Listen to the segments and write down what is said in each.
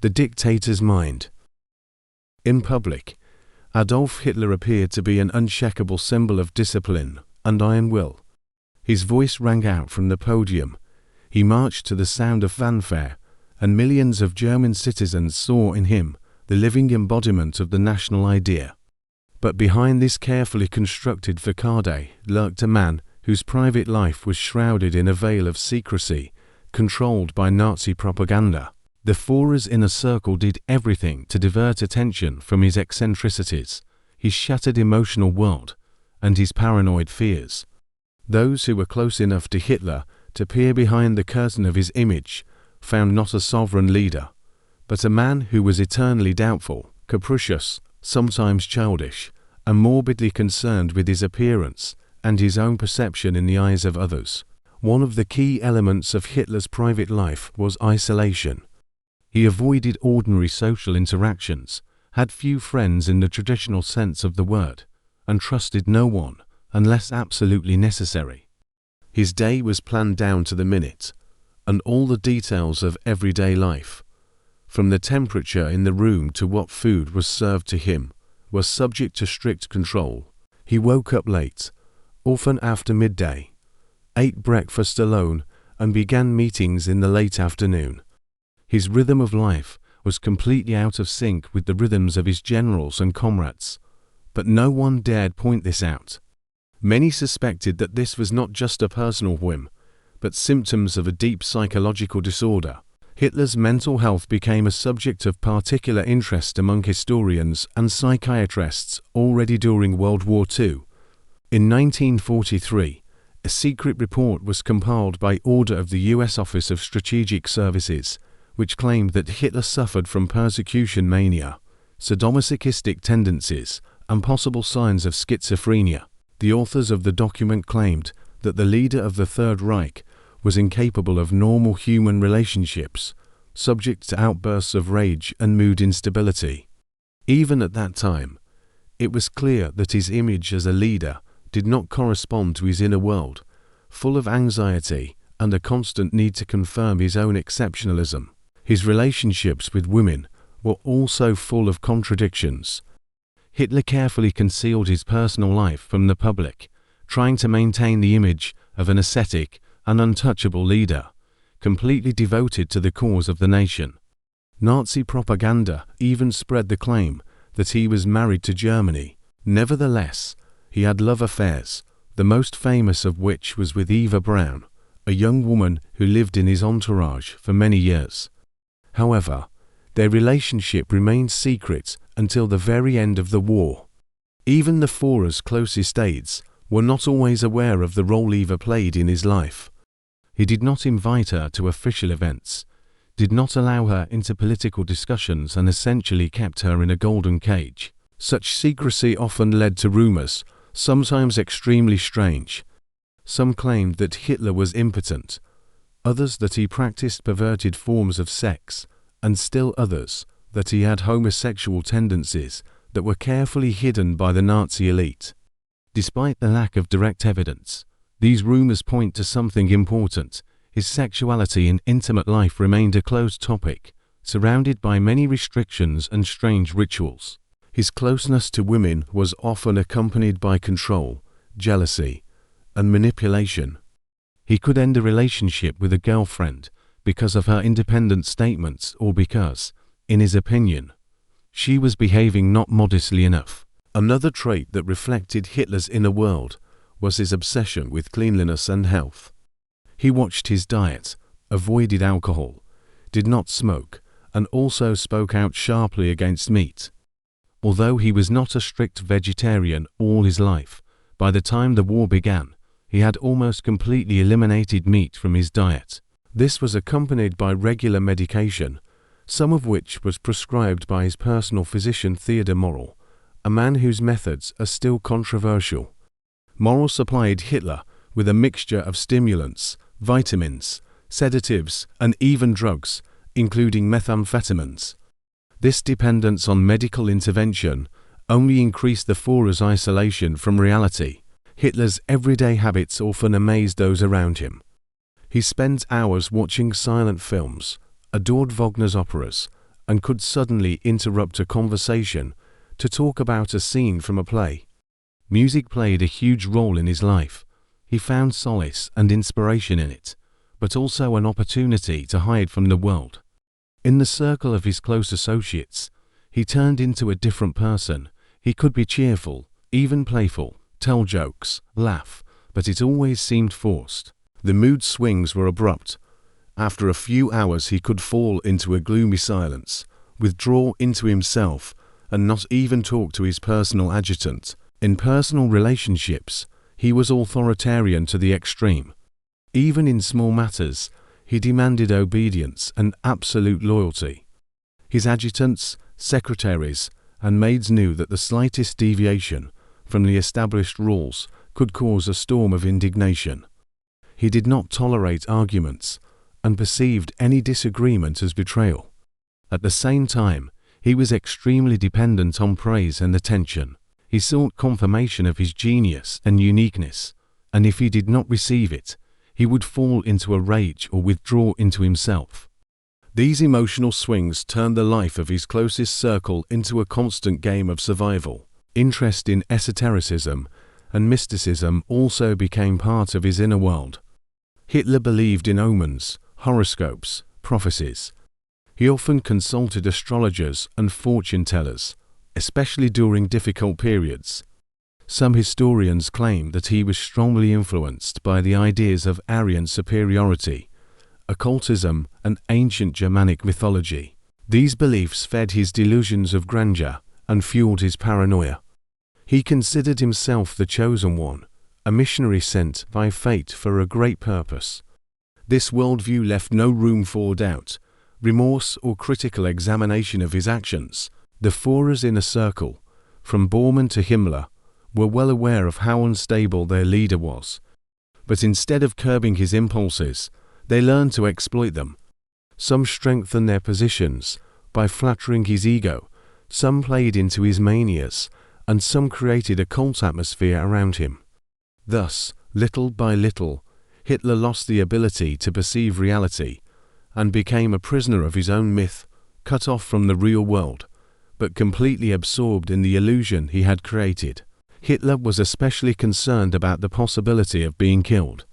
The dictator's mind. In public, Adolf Hitler appeared to be an unshakable symbol of discipline and iron will. His voice rang out from the podium. He marched to the sound of fanfare, and millions of German citizens saw in him the living embodiment of the national idea. But behind this carefully constructed facade lurked a man whose private life was shrouded in a veil of secrecy, controlled by Nazi propaganda. The Führer's inner circle did everything to divert attention from his eccentricities, his shattered emotional world, and his paranoid fears. Those who were close enough to Hitler to peer behind the curtain of his image found not a sovereign leader, but a man who was eternally doubtful, capricious, sometimes childish, and morbidly concerned with his appearance and his own perception in the eyes of others. One of the key elements of Hitler's private life was isolation. He avoided ordinary social interactions, had few friends in the traditional sense of the word, and trusted no one unless absolutely necessary. His day was planned down to the minute, and all the details of everyday life, from the temperature in the room to what food was served to him, were subject to strict control. He woke up late, often after midday, ate breakfast alone, and began meetings in the late afternoon. His rhythm of life was completely out of sync with the rhythms of his generals and comrades, but no one dared point this out. Many suspected that this was not just a personal whim, but symptoms of a deep psychological disorder. Hitler's mental health became a subject of particular interest among historians and psychiatrists already during World War II. In 1943, a secret report was compiled by order of the U.S. Office of Strategic Services, which claimed that Hitler suffered from persecution mania, sadomasochistic tendencies, and possible signs of schizophrenia. The authors of the document claimed that the leader of the Third Reich was incapable of normal human relationships, subject to outbursts of rage and mood instability. Even at that time, it was clear that his image as a leader did not correspond to his inner world, full of anxiety and a constant need to confirm his own exceptionalism. His relationships with women were also full of contradictions. Hitler carefully concealed his personal life from the public, trying to maintain the image of an ascetic and untouchable leader, completely devoted to the cause of the nation. Nazi propaganda even spread the claim that he was married to Germany. Nevertheless, he had love affairs, the most famous of which was with Eva Braun, a young woman who lived in his entourage for many years. However, their relationship remained secret until the very end of the war. Even the Führer's closest aides were not always aware of the role Eva played in his life. He did not invite her to official events, did not allow her into political discussions, and essentially kept her in a golden cage. Such secrecy often led to rumors, sometimes extremely strange. Some claimed that Hitler was impotent, others that he practiced perverted forms of sex, and still others that he had homosexual tendencies that were carefully hidden by the Nazi elite. Despite the lack of direct evidence, these rumors point to something important. His sexuality and intimate life remained a closed topic, surrounded by many restrictions and strange rituals. His closeness to women was often accompanied by control, jealousy, and manipulation. He could end a relationship with a girlfriend because of her independent statements or because, in his opinion, she was behaving not modestly enough. Another trait that reflected Hitler's inner world was his obsession with cleanliness and health. He watched his diet, avoided alcohol, did not smoke, and also spoke out sharply against meat. Although he was not a strict vegetarian all his life, by the time the war began, he had almost completely eliminated meat from his diet. This was accompanied by regular medication, some of which was prescribed by his personal physician Theodor Morell, a man whose methods are still controversial. Morell supplied Hitler with a mixture of stimulants, vitamins, sedatives, and even drugs, including methamphetamines. This dependence on medical intervention only increased the Führer's isolation from reality. Hitler's everyday habits often amazed those around him. He spent hours watching silent films, adored Wagner's operas, and could suddenly interrupt a conversation to talk about a scene from a play. Music played a huge role in his life. He found solace and inspiration in it, but also an opportunity to hide from the world. In the circle of his close associates, he turned into a different person. He could be cheerful, even playful, tell jokes, laugh, but it always seemed forced. The mood swings were abrupt. After a few hours he could fall into a gloomy silence, withdraw into himself, and not even talk to his personal adjutant. In personal relationships, he was authoritarian to the extreme. Even in small matters, he demanded obedience and absolute loyalty. His adjutants, secretaries, and maids knew that the slightest deviation from the established rules could cause a storm of indignation. He did not tolerate arguments and perceived any disagreement as betrayal. At the same time, he was extremely dependent on praise and attention. He sought confirmation of his genius and uniqueness, and if he did not receive it, he would fall into a rage or withdraw into himself. These emotional swings turned the life of his closest circle into a constant game of survival. Interest in esotericism and mysticism also became part of his inner world. Hitler believed in omens, horoscopes, prophecies. He often consulted astrologers and fortune tellers, especially during difficult periods. Some historians claim that he was strongly influenced by the ideas of Aryan superiority, occultism, and ancient Germanic mythology. These beliefs fed his delusions of grandeur and fueled his paranoia. He considered himself the chosen one, a missionary sent by fate for a great purpose. This worldview left no room for doubt, remorse, or critical examination of his actions. The Führer's inner circle, from Bormann to Himmler, were well aware of how unstable their leader was. But instead of curbing his impulses, they learned to exploit them. Some strengthened their positions by flattering his ego, some played into his manias, and some created a cult atmosphere around him. Thus, little by little, Hitler lost the ability to perceive reality and became a prisoner of his own myth, cut off from the real world, but completely absorbed in the illusion he had created. Hitler was especially concerned about the possibility of being killed.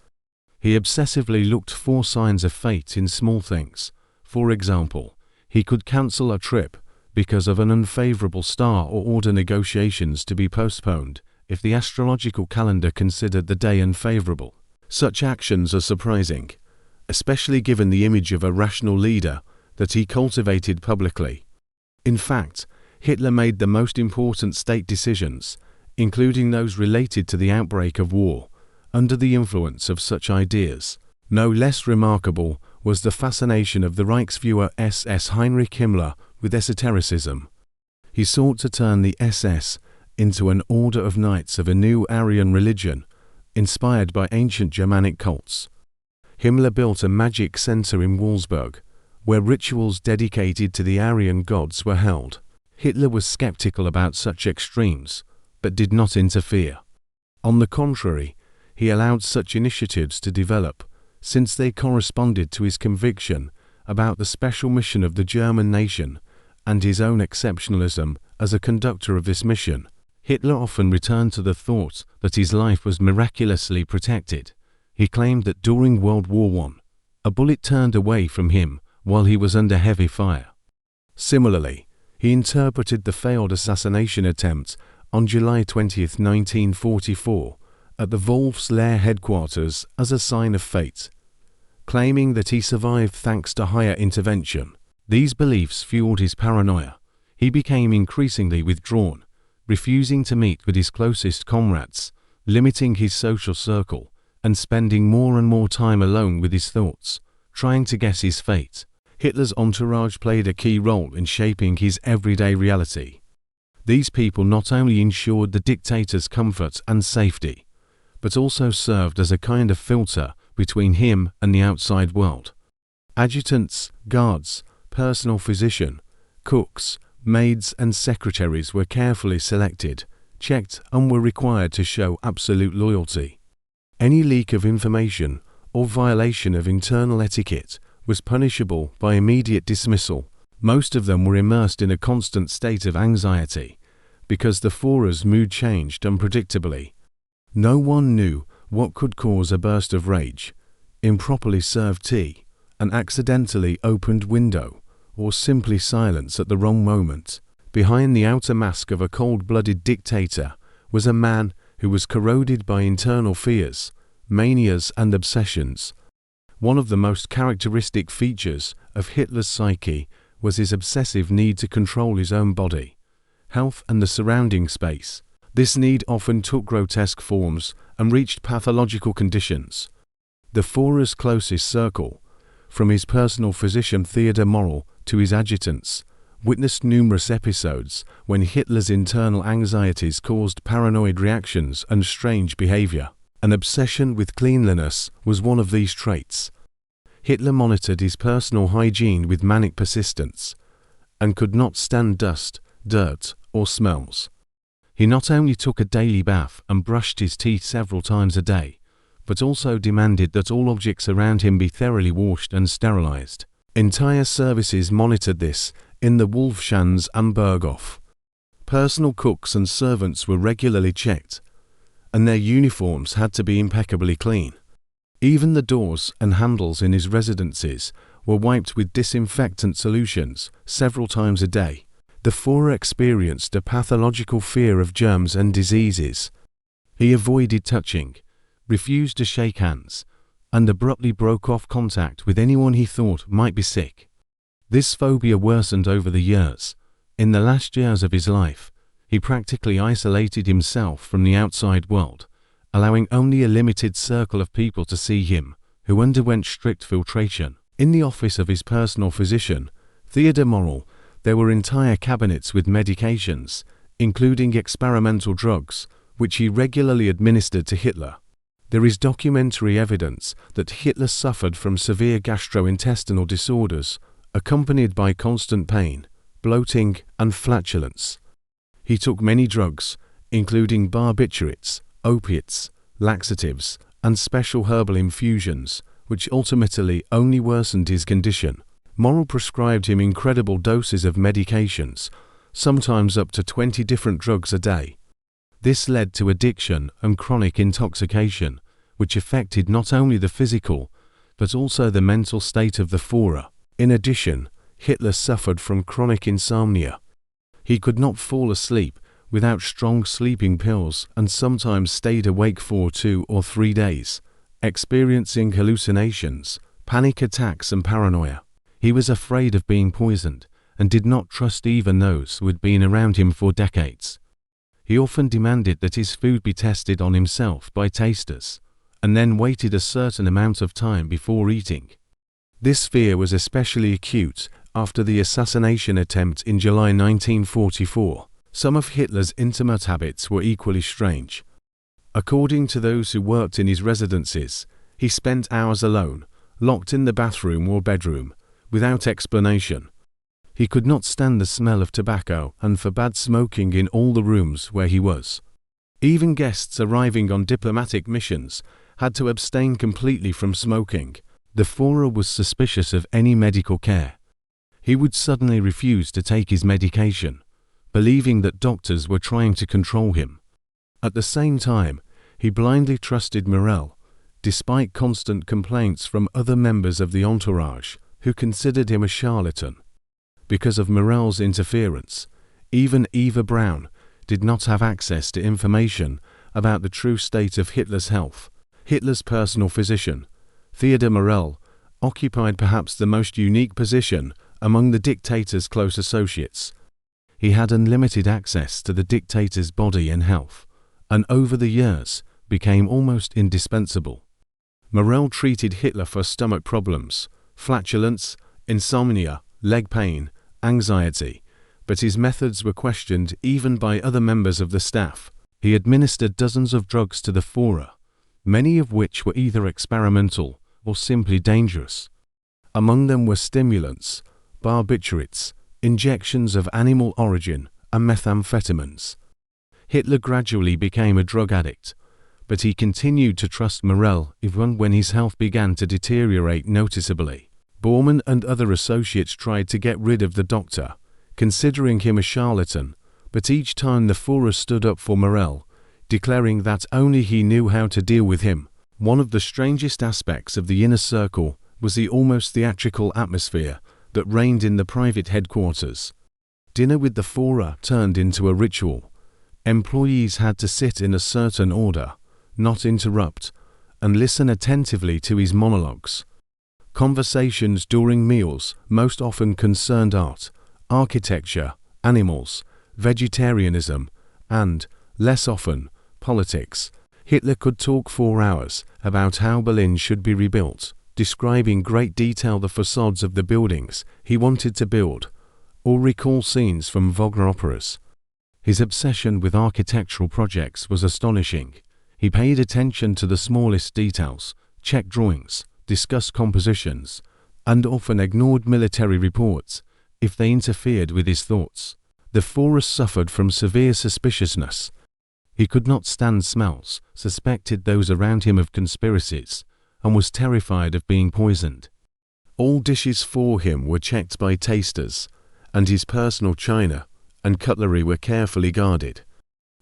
He obsessively looked for signs of fate in small things. For example, he could cancel a trip because of an unfavorable star or order negotiations to be postponed if the astrological calendar considered the day unfavorable. Such actions are surprising, especially given the image of a rational leader that he cultivated publicly. In fact, Hitler made the most important state decisions, including those related to the outbreak of war, under the influence of such ideas. No less remarkable was the fascination of the Reichsführer SS Heinrich Himmler with esotericism. He sought to turn the SS into an order of knights of a new Aryan religion, inspired by ancient Germanic cults. Himmler built a magic center in Wolfsburg, where rituals dedicated to the Aryan gods were held. Hitler was skeptical about such extremes, but did not interfere. On the contrary, he allowed such initiatives to develop, since they corresponded to his conviction about the special mission of the German nation and his own exceptionalism as a conductor of this mission. Hitler often returned to the thought that his life was miraculously protected. He claimed that during World War I, a bullet turned away from him while he was under heavy fire. Similarly, he interpreted the failed assassination attempt on July 20, 1944, at the Wolfslair headquarters as a sign of fate, claiming that he survived thanks to higher intervention. These beliefs fueled his paranoia. He became increasingly withdrawn, refusing to meet with his closest comrades, limiting his social circle, and spending more and more time alone with his thoughts, trying to guess his fate. Hitler's entourage played a key role in shaping his everyday reality. These people not only ensured the dictator's comfort and safety, but also served as a kind of filter between him and the outside world. Adjutants, guards, personal physician, cooks, maids and secretaries were carefully selected, checked, and were required to show absolute loyalty. Any leak of information or violation of internal etiquette was punishable by immediate dismissal, Most of them were immersed in a constant state of anxiety, because the Führer's mood changed unpredictably. No one knew what could cause a burst of rage: improperly served tea, an accidentally opened window, or simply silence at the wrong moment. Behind the outer mask of a cold-blooded dictator was a man who was corroded by internal fears, manias and obsessions. One of the most characteristic features of Hitler's psyche was his obsessive need to control his own body, health and the surrounding space. This need often took grotesque forms and reached pathological conditions. The Führer's closest circle, from his personal physician Theodor Morell to his adjutants, witnessed numerous episodes when Hitler's internal anxieties caused paranoid reactions and strange behavior. An obsession with cleanliness was one of these traits. Hitler monitored his personal hygiene with manic persistence, and could not stand dust, dirt, or smells. He not only took a daily bath and brushed his teeth several times a day, but also demanded that all objects around him be thoroughly washed and sterilized. Entire services monitored this in the Wolfschanz am Berghof. Personal cooks and servants were regularly checked, and their uniforms had to be impeccably clean. Even the doors and handles in his residences were wiped with disinfectant solutions several times a day. The Führer experienced a pathological fear of germs and diseases. He avoided touching, refused to shake hands, and abruptly broke off contact with anyone he thought might be sick. This phobia worsened over the years. In the last years of his life, he practically isolated himself from the outside world, allowing only a limited circle of people to see him, who underwent strict filtration. In the office of his personal physician, Theodor Morell, there were entire cabinets with medications, including experimental drugs, which he regularly administered to Hitler. There is documentary evidence that Hitler suffered from severe gastrointestinal disorders, accompanied by constant pain, bloating, and flatulence. He took many drugs, including barbiturates, opiates, laxatives, and special herbal infusions, which ultimately only worsened his condition. Morell prescribed him incredible doses of medications, sometimes up to 20 different drugs a day. This led to addiction and chronic intoxication, which affected not only the physical, but also the mental state of the Führer. In addition, Hitler suffered from chronic insomnia. He could not fall asleep without strong sleeping pills and sometimes stayed awake for 2 or 3 days, experiencing hallucinations, panic attacks and paranoia. He was afraid of being poisoned and did not trust even those who had been around him for decades. He often demanded that his food be tested on himself by tasters, and then waited a certain amount of time before eating. This fear was especially acute after the assassination attempt in July 1944. Some of Hitler's intimate habits were equally strange. According to those who worked in his residences, he spent hours alone, locked in the bathroom or bedroom, without explanation. He could not stand the smell of tobacco and forbade smoking in all the rooms where he was. Even guests arriving on diplomatic missions had to abstain completely from smoking. The Führer was suspicious of any medical care. He would suddenly refuse to take his medication, believing that doctors were trying to control him. At the same time, he blindly trusted Morell, despite constant complaints from other members of the entourage, who considered him a charlatan. Because of Morell's interference, even Eva Braun did not have access to information about the true state of Hitler's health. Hitler's personal physician, Theodor Morell, occupied perhaps the most unique position among the dictator's close associates. He had unlimited access to the dictator's body and health, and over the years became almost indispensable. Morell treated Hitler for stomach problems, flatulence, insomnia, leg pain, anxiety, but his methods were questioned even by other members of the staff. He administered dozens of drugs to the Führer, many of which were either experimental or simply dangerous. Among them were stimulants, barbiturates, injections of animal origin, and methamphetamines. Hitler gradually became a drug addict, but he continued to trust Morell even when his health began to deteriorate noticeably. Bormann and other associates tried to get rid of the doctor, considering him a charlatan, but each time the Führer stood up for Morell, declaring that only he knew how to deal with him. One of the strangest aspects of the inner circle was the almost theatrical atmosphere that reigned in the private headquarters. Dinner with the Führer turned into a ritual. Employees had to sit in a certain order, not interrupt, and listen attentively to his monologues. Conversations during meals most often concerned art, architecture, animals, vegetarianism, and, less often, politics. Hitler could talk 4 hours about how Berlin should be rebuilt, describe in great detail the facades of the buildings he wanted to build, or recall scenes from Wagner operas. His obsession with architectural projects was astonishing. He paid attention to the smallest details, checked drawings, discussed compositions, and often ignored military reports if they interfered with his thoughts. The Führer suffered from severe suspiciousness. He could not stand smells, suspected those around him of conspiracies, and was terrified of being poisoned. All dishes for him were checked by tasters, and his personal china and cutlery were carefully guarded.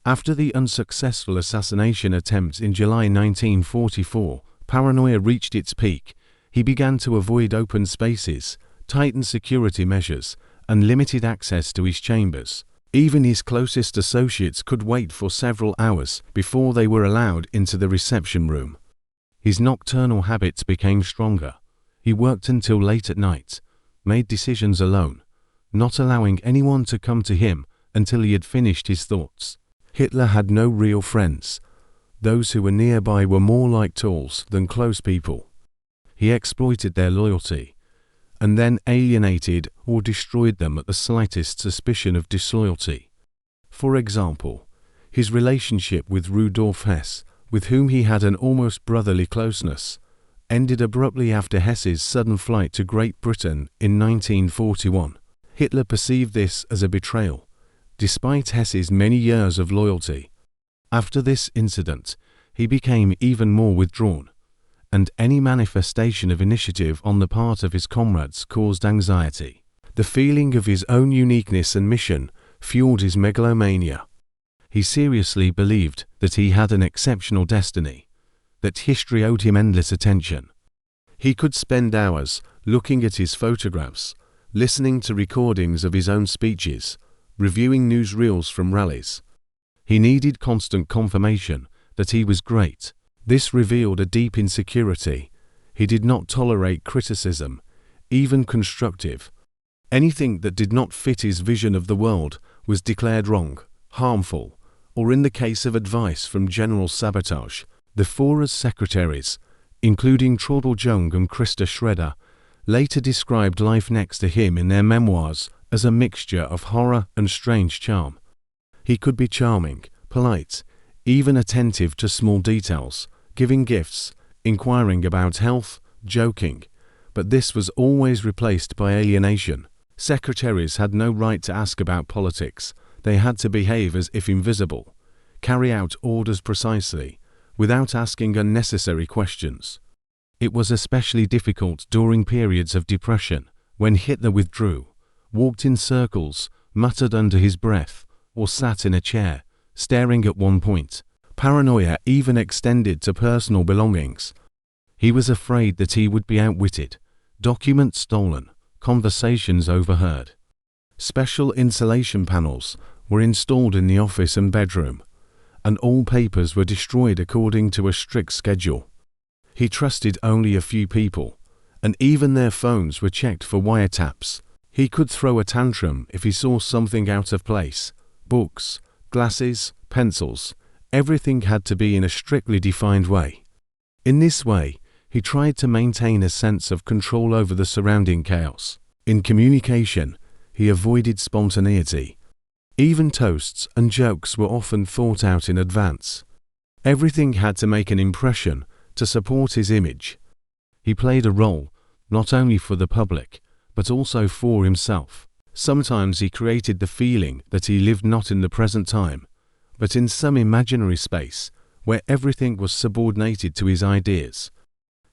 After the unsuccessful assassination attempt in July 1944, paranoia reached its peak. He began to avoid open spaces, tightened security measures, and limited access to his chambers. Even his closest associates could wait for several hours before they were allowed into the reception room. His nocturnal habits became stronger. He worked until late at night, made decisions alone, not allowing anyone to come to him until he had finished his thoughts. Hitler had no real friends. Those who were nearby were more like tools than close people. He exploited their loyalty, and then alienated or destroyed them at the slightest suspicion of disloyalty. For example, his relationship with Rudolf Hess, with whom he had an almost brotherly closeness, ended abruptly after Hess's sudden flight to Great Britain in 1941. Hitler perceived this as a betrayal, despite Hess's many years of loyalty. After this incident, he became even more withdrawn, and any manifestation of initiative on the part of his comrades caused anxiety. The feeling of his own uniqueness and mission fueled his megalomania. He seriously believed that he had an exceptional destiny, that history owed him endless attention. He could spend hours looking at his photographs, listening to recordings of his own speeches, reviewing newsreels from rallies. He needed constant confirmation that he was great. This revealed a deep insecurity. He did not tolerate criticism, even constructive. Anything that did not fit his vision of the world was declared wrong, harmful, or in the case of advice from general sabotage. The Führer's secretaries, including Traudl Jung and Christa Schroeder, later described life next to him in their memoirs as a mixture of horror and strange charm. He could be charming, polite, even attentive to small details, giving gifts, inquiring about health, joking, but this was always replaced by alienation. Secretaries had no right to ask about politics. They had to behave as if invisible, carry out orders precisely, without asking unnecessary questions. It was especially difficult during periods of depression, when Hitler withdrew, walked in circles, muttered under his breath, or sat in a chair, staring at one point. Paranoia even extended to personal belongings. He was afraid that he would be outwitted, documents stolen, conversations overheard. Special insulation panels were installed in the office and bedroom, and all papers were destroyed according to a strict schedule. He trusted only a few people, and even their phones were checked for wiretaps. He could throw a tantrum if he saw something out of place. Books, glasses, pencils, everything had to be in a strictly defined way. In this way, he tried to maintain a sense of control over the surrounding chaos. In communication, he avoided spontaneity. Even toasts and jokes were often thought out in advance. Everything had to make an impression to support his image. He played a role, not only for the public, but also for himself. Sometimes he created the feeling that he lived not in the present time, but in some imaginary space where everything was subordinated to his ideas.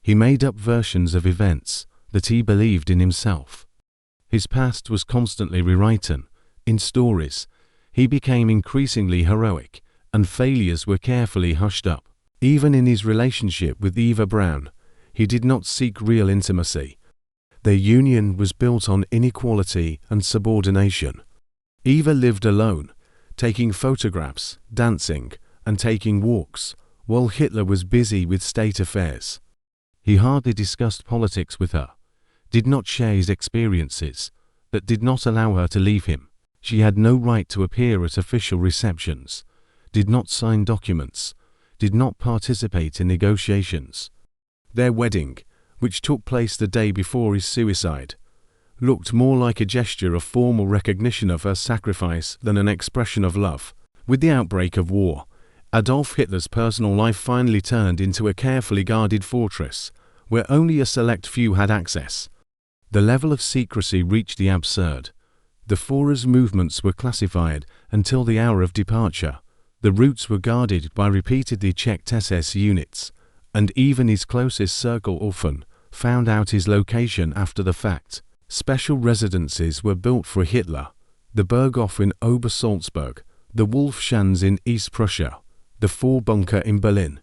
He made up versions of events that he believed in himself. His past was constantly rewritten. In stories, he became increasingly heroic, and failures were carefully hushed up. Even in his relationship with Eva Braun, he did not seek real intimacy. Their union was built on inequality and subordination. Eva lived alone, taking photographs, dancing, and taking walks, while Hitler was busy with state affairs. He hardly discussed politics with her, did not share his experiences, that did not allow her to leave him. She had no right to appear at official receptions, did not sign documents, did not participate in negotiations. Their wedding, which took place the day before his suicide, looked more like a gesture of formal recognition of her sacrifice than an expression of love. With the outbreak of war, Adolf Hitler's personal life finally turned into a carefully guarded fortress, where only a select few had access. The level of secrecy reached the absurd. The Führer's movements were classified until the hour of departure. The routes were guarded by repeatedly checked SS units, and even his closest circle often found out his location after the fact. Special residences were built for Hitler: the Berghof in Obersalzberg, the Wolfschanz in East Prussia, the Vorbunker in Berlin.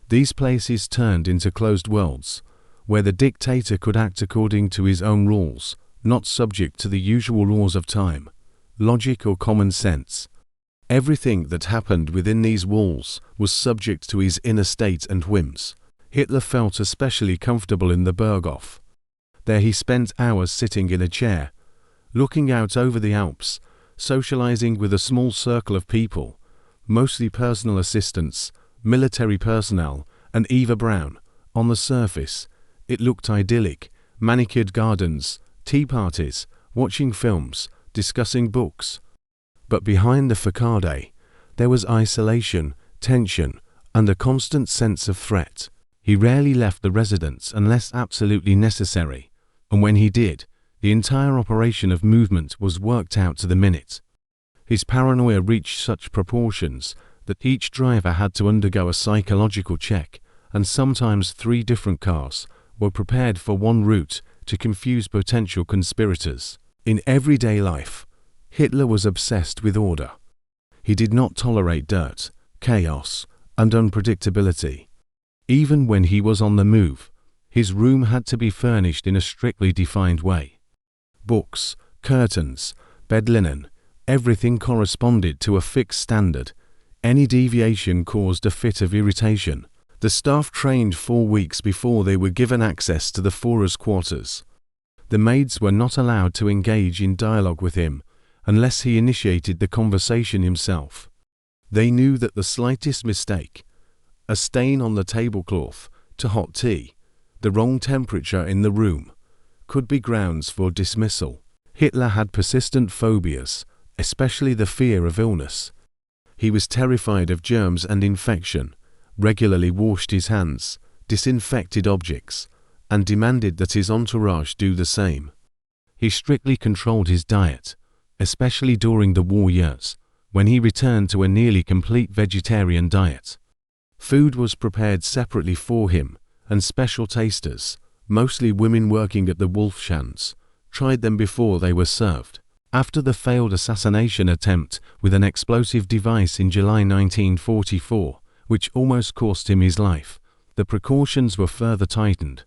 These places turned into closed worlds, where the dictator could act according to his own rules, not subject to the usual laws of time, logic or common sense. Everything that happened within these walls was subject to his inner state and whims. Hitler felt especially comfortable in the Berghof. There he spent hours sitting in a chair, looking out over the Alps, socializing with a small circle of people, mostly personal assistants, military personnel, and Eva Braun. On the surface, it looked idyllic: manicured gardens, tea parties, watching films, discussing books. But behind the facade, there was isolation, tension, and a constant sense of threat. He rarely left the residence unless absolutely necessary, and when he did, the entire operation of movement was worked out to the minute. His paranoia reached such proportions that each driver had to undergo a psychological check, and sometimes 3 different cars were prepared for one route to confuse potential conspirators. In everyday life, Hitler was obsessed with order. He did not tolerate dirt, chaos, and unpredictability. Even when he was on the move, his room had to be furnished in a strictly defined way. Books, curtains, bed linen, everything corresponded to a fixed standard. Any deviation caused a fit of irritation. The staff trained 4 weeks before they were given access to the Führer's quarters. The maids were not allowed to engage in dialogue with him unless he initiated the conversation himself. They knew that the slightest mistake, a stain on the tablecloth to hot tea, the wrong temperature in the room, could be grounds for dismissal. Hitler had persistent phobias, especially the fear of illness. He was terrified of germs and infection, regularly washed his hands, disinfected objects, and demanded that his entourage do the same. He strictly controlled his diet, especially during the war years, when he returned to a nearly complete vegetarian diet. Food was prepared separately for him, and special tasters, mostly women working at the Wolfschanz, tried them before they were served. After the failed assassination attempt with an explosive device in July 1944, which almost cost him his life, the precautions were further tightened.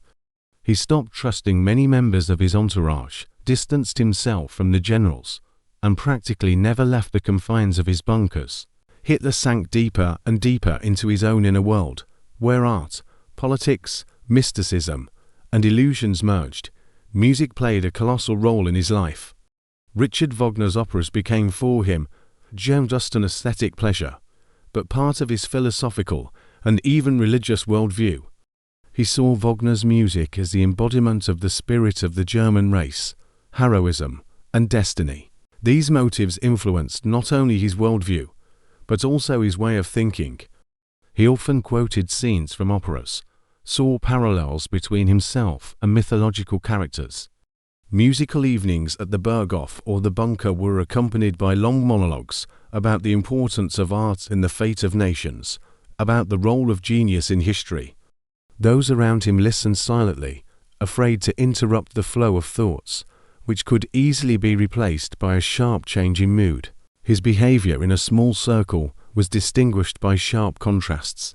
He stopped trusting many members of his entourage, distanced himself from the generals, and practically never left the confines of his bunkers. Hitler sank deeper and deeper into his own inner world, where art, politics, mysticism, and illusions merged. Music played a colossal role in his life. Richard Wagner's operas became for him just an aesthetic pleasure, but part of his philosophical and even religious worldview. He saw Wagner's music as the embodiment of the spirit of the German race, heroism, and destiny. These motives influenced not only his worldview, but also his way of thinking. He often quoted scenes from operas, saw parallels between himself and mythological characters. Musical evenings at the Berghof or the bunker were accompanied by long monologues about the importance of art in the fate of nations, about the role of genius in history. Those around him listened silently, afraid to interrupt the flow of thoughts, which could easily be replaced by a sharp change in mood. His behavior in a small circle was distinguished by sharp contrasts.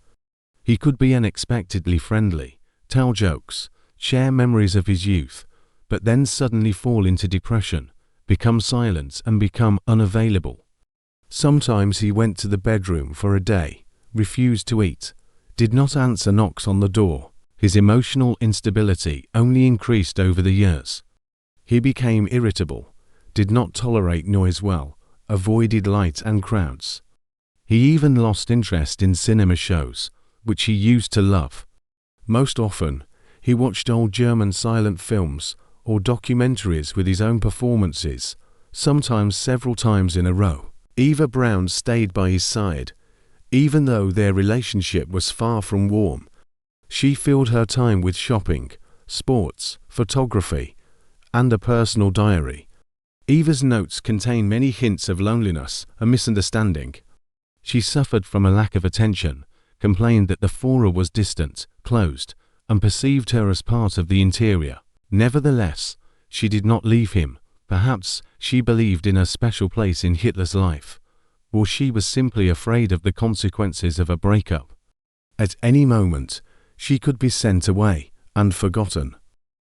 He could be unexpectedly friendly, tell jokes, share memories of his youth, but then suddenly fall into depression, become silent and become unavailable. Sometimes he went to the bedroom for a day, refused to eat, did not answer knocks on the door. His emotional instability only increased over the years. He became irritable, did not tolerate noise well, avoided light and crowds. He even lost interest in cinema shows, which he used to love. Most often, he watched old German silent films or documentaries with his own performances, sometimes several times in a row. Eva Braun stayed by his side, even though their relationship was far from warm. She filled her time with shopping, sports, photography, and a personal diary. Eva's notes contain many hints of loneliness and misunderstanding. She suffered from a lack of attention, complained that the Führer was distant, closed, and perceived her as part of the interior. Nevertheless, she did not leave him. Perhaps she believed in a special place in Hitler's life, or she was simply afraid of the consequences of a breakup. At any moment, she could be sent away and forgotten.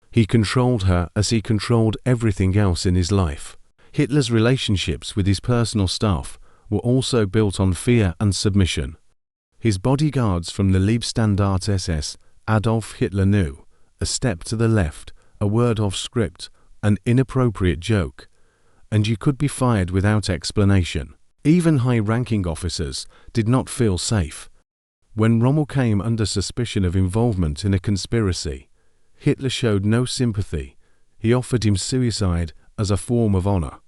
He controlled her as he controlled everything else in his life. Hitler's relationships with his personal staff were also built on fear and submission. His bodyguards from the Leibstandarte SS, Adolf Hitler knew, a step to the left, a word off script, an inappropriate joke, and you could be fired without explanation. Even high-ranking officers did not feel safe. When Rommel came under suspicion of involvement in a conspiracy, Hitler showed no sympathy. He offered him suicide as a form of honor.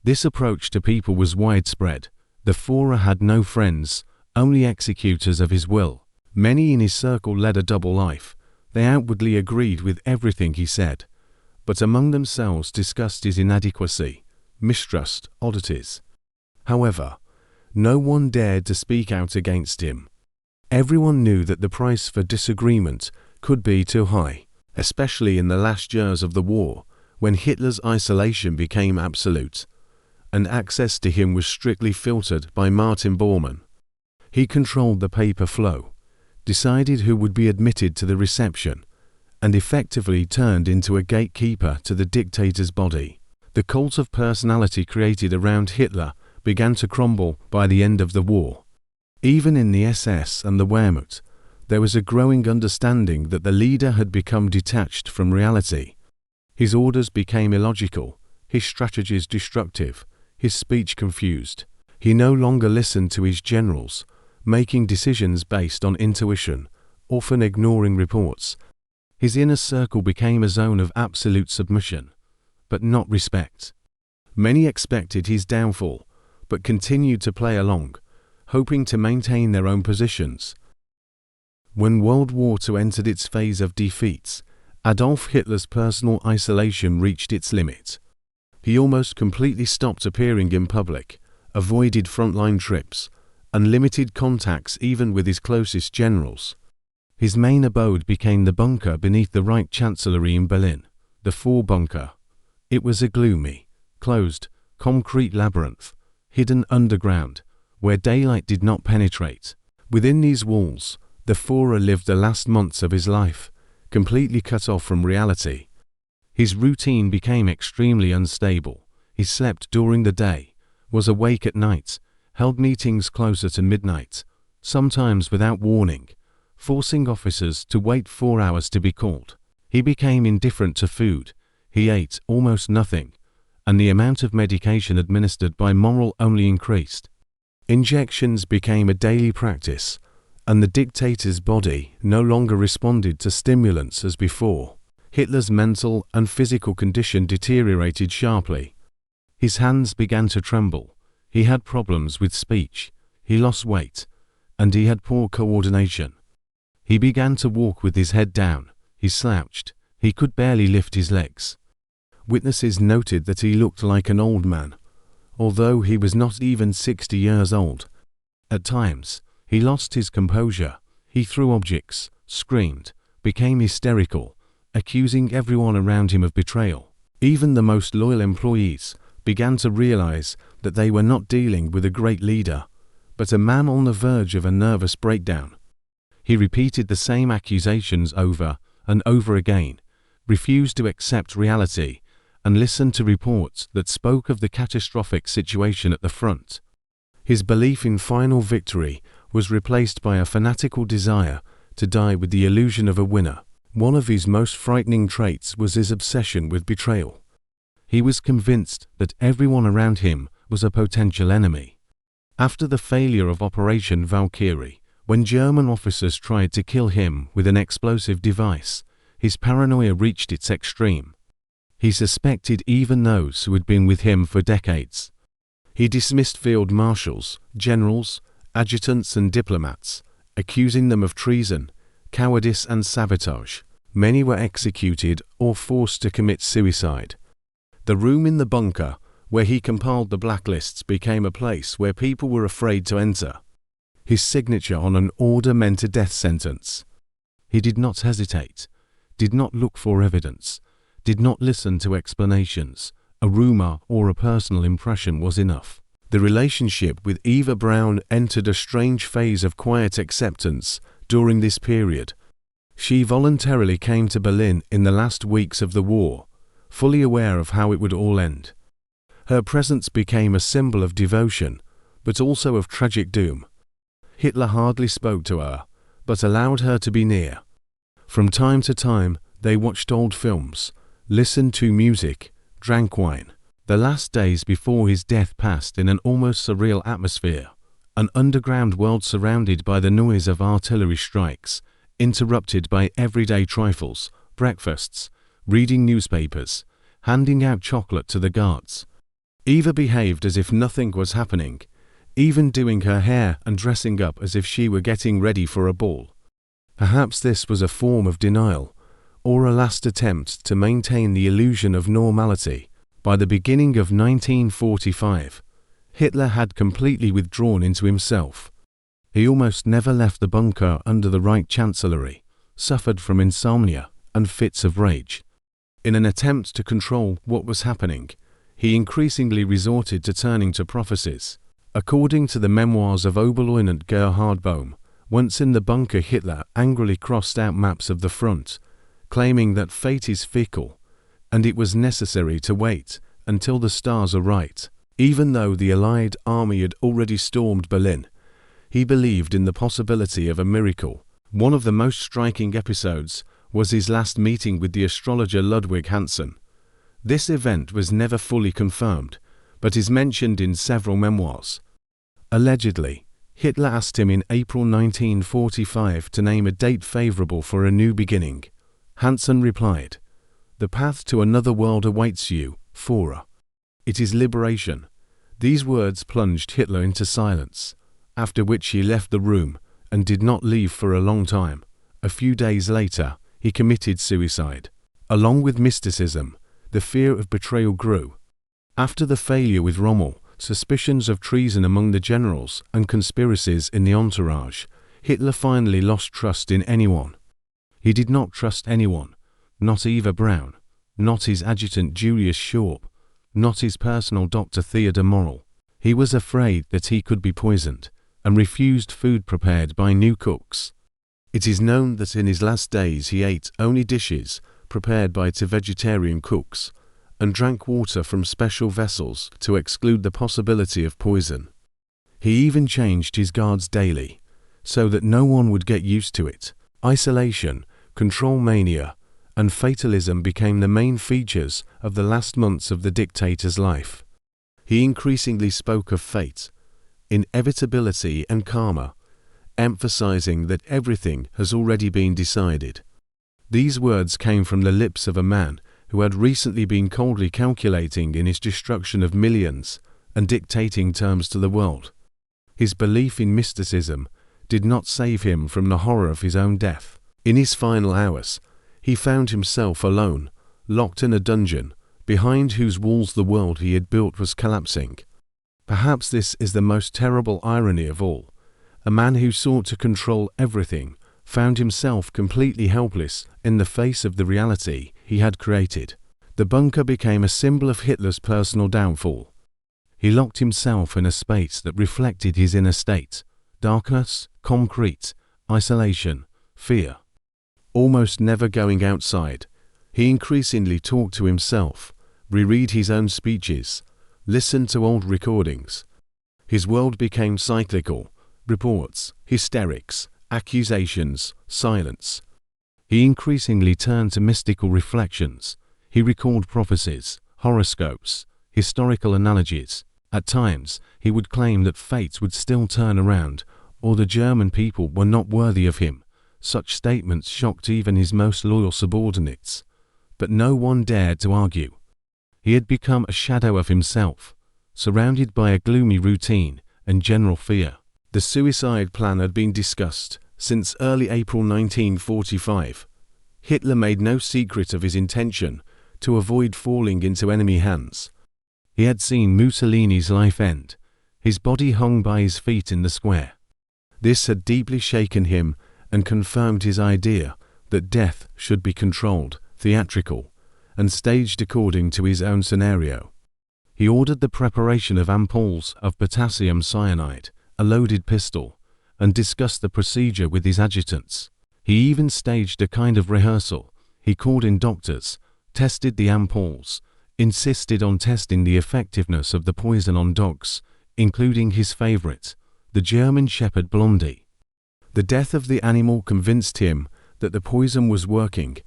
This approach to people was widespread. The Führer had no friends, only executors of his will. Many in his circle led a double life. They outwardly agreed with everything he said, but among themselves discussed his inadequacy, mistrust, oddities. However, no one dared to speak out against him. Everyone knew that the price for disagreement could be too high, especially in the last years of the war, when Hitler's isolation became absolute, and access to him was strictly filtered by Martin Bormann. He controlled the paper flow, decided who would be admitted to the reception, and effectively turned into a gatekeeper to the dictator's body. The cult of personality created around Hitler began to crumble by the end of the war. Even in the SS and the Wehrmacht, there was a growing understanding that the leader had become detached from reality. His orders became illogical, his strategies destructive, his speech confused. He no longer listened to his generals, making decisions based on intuition, often ignoring reports. His inner circle became a zone of absolute submission, but not respect. Many expected his downfall, but continued to play along, hoping to maintain their own positions. When World War II entered its phase of defeats, Adolf Hitler's personal isolation reached its limit. He almost completely stopped appearing in public, avoided frontline trips, and limited contacts even with his closest generals. His main abode became the bunker beneath the Reich Chancellery in Berlin, the Bunker. It was a gloomy, closed, concrete labyrinth, hidden underground, where daylight did not penetrate. Within these walls, the Führer lived the last months of his life, completely cut off from reality. His routine became extremely unstable. He slept during the day, was awake at night, held meetings closer to midnight, sometimes without warning, forcing officers to wait 4 hours to be called. He became indifferent to food. He ate almost nothing, and the amount of medication administered by Morrell only increased. Injections became a daily practice, and the dictator's body no longer responded to stimulants as before. Hitler's mental and physical condition deteriorated sharply. His hands began to tremble. He had problems with speech. He lost weight, and he had poor coordination. He began to walk with his head down. He slouched. He could barely lift his legs. Witnesses noted that he looked like an old man, although he was not even 60 years old. At times, he lost his composure. He threw objects, screamed, became hysterical, accusing everyone around him of betrayal. Even the most loyal employees began to realize that they were not dealing with a great leader, but a man on the verge of a nervous breakdown. He repeated the same accusations over and over again, refused to accept reality, and listened to reports that spoke of the catastrophic situation at the front. His belief in final victory was replaced by a fanatical desire to die with the illusion of a winner. One of his most frightening traits was his obsession with betrayal. He was convinced that everyone around him was a potential enemy. After the failure of Operation Valkyrie, when German officers tried to kill him with an explosive device, his paranoia reached its extreme. He suspected even those who had been with him for decades. He dismissed field marshals, generals, adjutants and diplomats, accusing them of treason, cowardice and sabotage. Many were executed or forced to commit suicide. The room in the bunker where he compiled the blacklists became a place where people were afraid to enter. His signature on an order meant a death sentence. He did not hesitate, did not look for evidence, did not listen to explanations. A rumor or a personal impression was enough. The relationship with Eva Braun entered a strange phase of quiet acceptance during this period. She voluntarily came to Berlin in the last weeks of the war, fully aware of how it would all end. Her presence became a symbol of devotion, but also of tragic doom. Hitler hardly spoke to her, but allowed her to be near. From time to time, they watched old films, listened to music, drank wine. The last days before his death passed in an almost surreal atmosphere, an underground world surrounded by the noise of artillery strikes, interrupted by everyday trifles, breakfasts, reading newspapers, handing out chocolate to the guards. Eva behaved as if nothing was happening, even doing her hair and dressing up as if she were getting ready for a ball. Perhaps this was a form of denial, or a last attempt to maintain the illusion of normality. By the beginning of 1945, Hitler had completely withdrawn into himself. He almost never left the bunker under the Reich Chancellery, suffered from insomnia and fits of rage. In an attempt to control what was happening, he increasingly resorted to turning to prophecies. According to the memoirs of Oberleutnant Gerhard Bohm, once in the bunker Hitler angrily crossed out maps of the front, claiming that fate is fickle, and it was necessary to wait until the stars are right. Even though the Allied army had already stormed Berlin, he believed in the possibility of a miracle. One of the most striking episodes was his last meeting with the astrologer Ludwig Hansen. This event was never fully confirmed, but is mentioned in several memoirs. Allegedly, Hitler asked him in April 1945 to name a date favorable for a new beginning. Hansen replied, "The path to another world awaits you, Führer. It is liberation." These words plunged Hitler into silence, after which he left the room and did not leave for a long time. A few days later, he committed suicide. Along with mysticism, the fear of betrayal grew. After the failure with Rommel, suspicions of treason among the generals, and conspiracies in the entourage, Hitler finally lost trust in anyone. He did not trust anyone, not Eva Braun, not his adjutant Julius Schorp, not his personal doctor Theodor Morell. He was afraid that he could be poisoned, and refused food prepared by new cooks. It is known that in his last days he ate only dishes prepared by vegetarian cooks, and drank water from special vessels to exclude the possibility of poison. He even changed his guards daily, so that no one would get used to it. Isolation, control mania, and fatalism became the main features of the last months of the dictator's life. He increasingly spoke of fate, inevitability and karma, emphasizing that everything has already been decided. These words came from the lips of a man who had recently been coldly calculating in his destruction of millions and dictating terms to the world. His belief in mysticism did not save him from the horror of his own death. In his final hours, he found himself alone, locked in a dungeon, behind whose walls the world he had built was collapsing. Perhaps this is the most terrible irony of all. A man who sought to control everything found himself completely helpless in the face of the reality he had created. The bunker became a symbol of Hitler's personal downfall. He locked himself in a space that reflected his inner state: darkness, concrete, isolation, fear. Almost never going outside, he increasingly talked to himself, reread his own speeches, listened to old recordings. His world became cyclical: reports, hysterics, accusations, silence. He increasingly turned to mystical reflections. He recalled prophecies, horoscopes, historical analogies. At times, he would claim that fate would still turn around, or the German people were not worthy of him. Such statements shocked even his most loyal subordinates. But no one dared to argue. He had become a shadow of himself, surrounded by a gloomy routine and general fear. The suicide plan had been discussed since early April 1945. Hitler made no secret of his intention to avoid falling into enemy hands. He had seen Mussolini's life end. His body hung by his feet in the square. This had deeply shaken him and confirmed his idea that death should be controlled, theatrical, and staged according to his own scenario. He ordered the preparation of ampoules of potassium cyanide, a loaded pistol, and discussed the procedure with his adjutants. He even staged a kind of rehearsal. He called in doctors, tested the ampoules, insisted on testing the effectiveness of the poison on dogs, including his favorite, the German Shepherd Blondie. The death of the animal convinced him that the poison was working.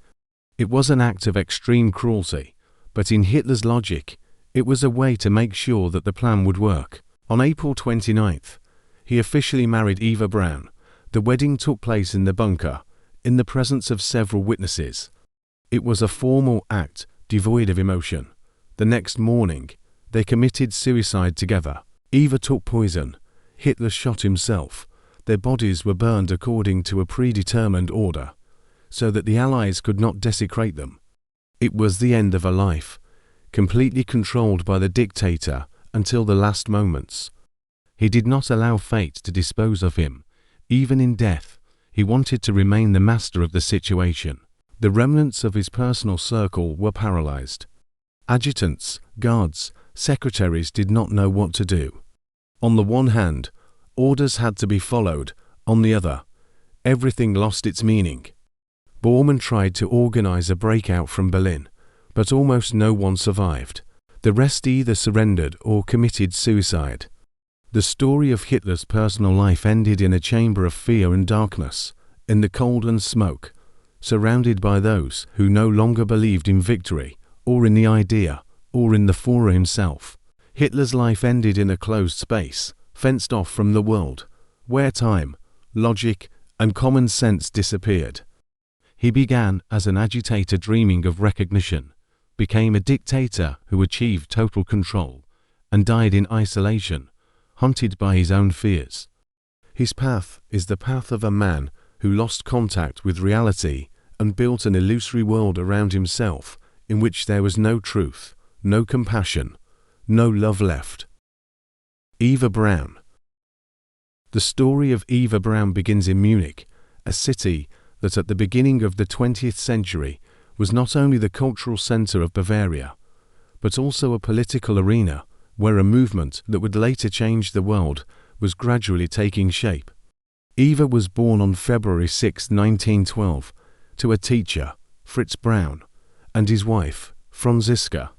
It was an act of extreme cruelty, but in Hitler's logic, it was a way to make sure that the plan would work. On April 29th, he officially married Eva Braun. The wedding took place in the bunker, in the presence of several witnesses. It was a formal act, devoid of emotion. The next morning, they committed suicide together. Eva took poison. Hitler shot himself. Their bodies were burned according to a predetermined order, so that the Allies could not desecrate them. It was the end of a life, completely controlled by the dictator until the last moments. He did not allow fate to dispose of him. Even in death, he wanted to remain the master of the situation. The remnants of his personal circle were paralyzed. Adjutants, guards, secretaries did not know what to do. On the one hand, orders had to be followed. On the other, everything lost its meaning. Bormann tried to organize a breakout from Berlin, but almost no one survived. The rest either surrendered or committed suicide. The story of Hitler's personal life ended in a chamber of fear and darkness, in the cold and smoke, surrounded by those who no longer believed in victory, or in the idea, or in the Führer himself. Hitler's life ended in a closed space, fenced off from the world, where time, logic, and common sense disappeared. He began as an agitator dreaming of recognition, became a dictator who achieved total control, and died in isolation, hunted by his own fears. His path is the path of a man who lost contact with reality and built an illusory world around himself in which there was no truth, no compassion, no love left. Eva Braun. The story of Eva Braun begins in Munich, a city that at the beginning of the 20th century was not only the cultural center of Bavaria, but also a political arena where a movement that would later change the world was gradually taking shape. Eva was born on February 6, 1912, to a teacher, Fritz Braun, and his wife, Franziska.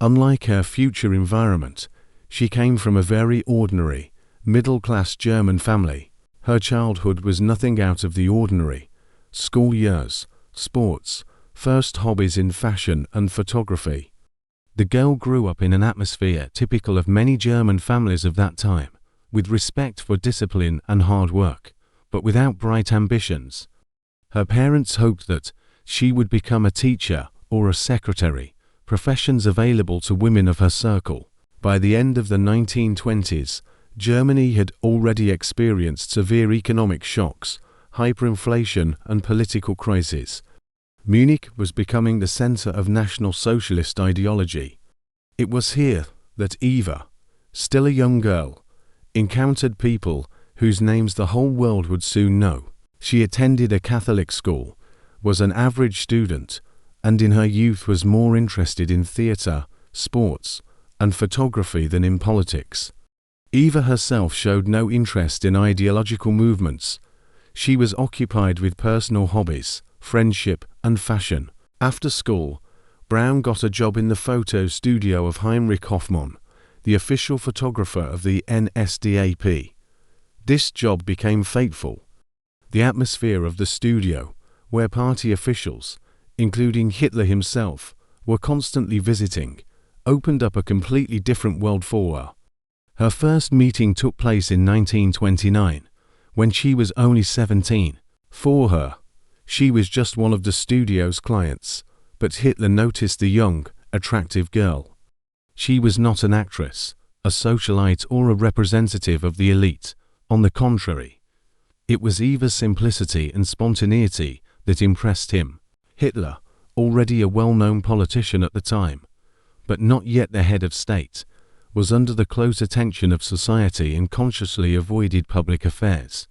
Unlike her future environment, she came from a very ordinary, middle-class German family. Her childhood was nothing out of the ordinary. School years, sports, first hobbies in fashion and photography. The girl grew up in an atmosphere typical of many German families of that time, with respect for discipline and hard work, but without bright ambitions. Her parents hoped that she would become a teacher or a secretary, professions available to women of her circle. By the end of the 1920s, Germany had already experienced severe economic shocks, hyperinflation and political crises. Munich was becoming the center of National Socialist ideology. It was here that Eva, still a young girl, encountered people whose names the whole world would soon know. She attended a Catholic school, was an average student, and in her youth was more interested in theatre, sports, and photography than in politics. Eva herself showed no interest in ideological movements. She was occupied with personal hobbies, friendship, and fashion. After school, Braun got a job in the photo studio of Heinrich Hoffmann, the official photographer of the NSDAP. This job became fateful. The atmosphere of the studio, where party officials, including Hitler himself, were constantly visiting, opened up a completely different world for her. Her first meeting took place in 1929, when she was only 17. For her, she was just one of the studio's clients, but Hitler noticed the young, attractive girl. She was not an actress, a socialite, or a representative of the elite. On the contrary, it was Eva's simplicity and spontaneity that impressed him. Hitler, already a well-known politician at the time, but not yet the head of state, was under the close attention of society and consciously avoided public affairs.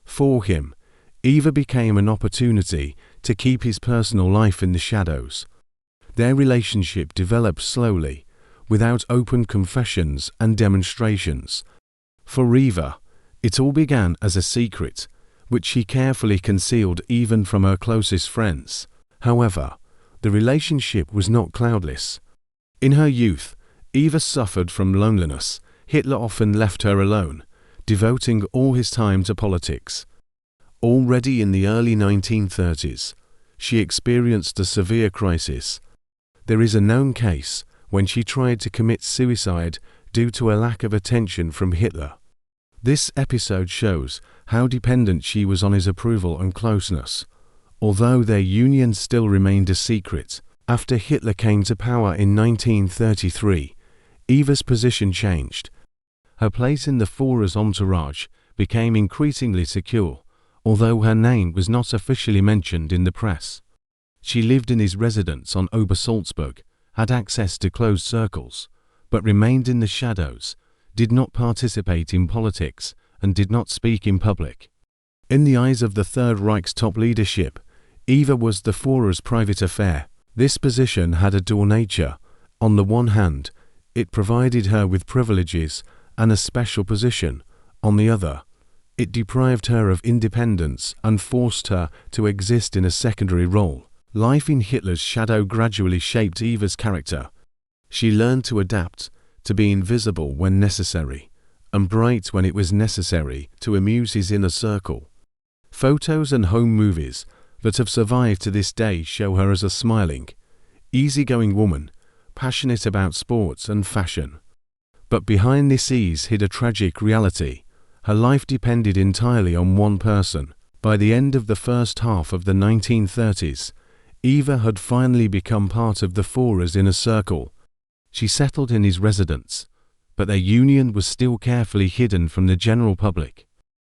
For him, Eva became an opportunity to keep his personal life in the shadows. Their relationship developed slowly, without open confessions and demonstrations. For Eva, it all began as a secret, which she carefully concealed even from her closest friends. However, the relationship was not cloudless. In her youth, Eva suffered from loneliness. Hitler often left her alone, devoting all his time to politics. Already in the early 1930s, she experienced a severe crisis. There is a known case when she tried to commit suicide due to a lack of attention from Hitler. This episode shows how dependent she was on his approval and closeness. Although their union still remained a secret, after Hitler came to power in 1933, Eva's position changed. Her place in the Führer's entourage became increasingly secure, although her name was not officially mentioned in the press. She lived in his residence on Obersalzberg, had access to closed circles, but remained in the shadows, did not participate in politics, and did not speak in public. In the eyes of the Third Reich's top leadership, Eva was the Führer's private affair. This position had a dual nature. On the one hand, it provided her with privileges and a special position. On the other, it deprived her of independence and forced her to exist in a secondary role. Life in Hitler's shadow gradually shaped Eva's character. She learned to adapt, to be invisible when necessary, and bright when it was necessary to amuse his inner circle. Photos and home movies that have survived to this day show her as a smiling, easygoing woman, passionate about sports and fashion. But behind this ease hid a tragic reality. Her life depended entirely on one person. By the end of the first half of the 1930s, Eva had finally become part of the Führer's inner circle. She settled in his residence, but their union was still carefully hidden from the general public.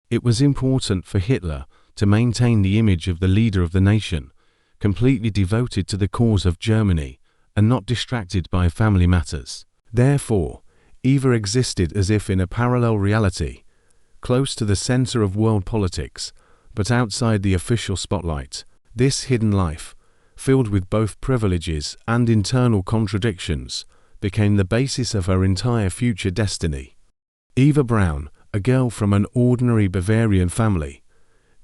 It was important for Hitler to maintain the image of the leader of the nation, completely devoted to the cause of Germany and not distracted by family matters. Therefore, Eva existed as if in a parallel reality, close to the center of world politics, but outside the official spotlight. This hidden life, filled with both privileges and internal contradictions, became the basis of her entire future destiny. Eva Braun, a girl from an ordinary Bavarian family,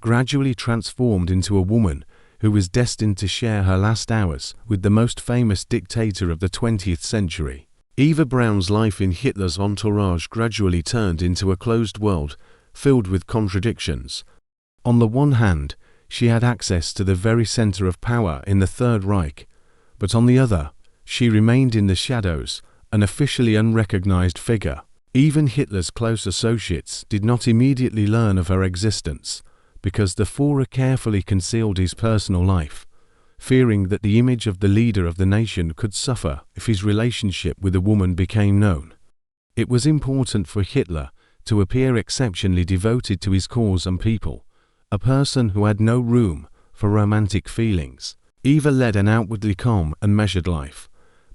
gradually transformed into a woman who was destined to share her last hours with the most famous dictator of the 20th century. Eva Braun's life in Hitler's entourage gradually turned into a closed world filled with contradictions. On the one hand, she had access to the very center of power in the Third Reich, but on the other, she remained in the shadows, an officially unrecognized figure. Even Hitler's close associates did not immediately learn of her existence, because the Führer carefully concealed his personal life, fearing that the image of the leader of the nation could suffer if his relationship with a woman became known. It was important for Hitler to appear exceptionally devoted to his cause and people, a person who had no room for romantic feelings. Eva led an outwardly calm and measured life,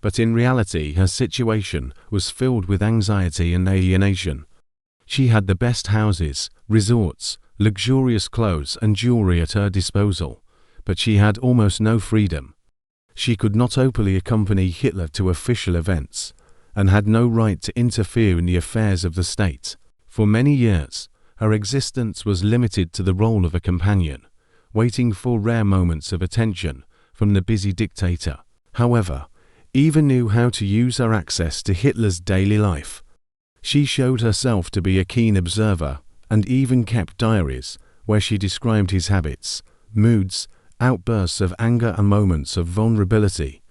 but in reality her situation was filled with anxiety and alienation. She had the best houses, resorts, luxurious clothes and jewelry at her disposal, but she had almost no freedom. She could not openly accompany Hitler to official events, and had no right to interfere in the affairs of the state. For many years, her existence was limited to the role of a companion, waiting for rare moments of attention from the busy dictator. However, Eva knew how to use her access to Hitler's daily life. She showed herself to be a keen observer and even kept diaries where she described his habits, moods, outbursts of anger and moments of vulnerability.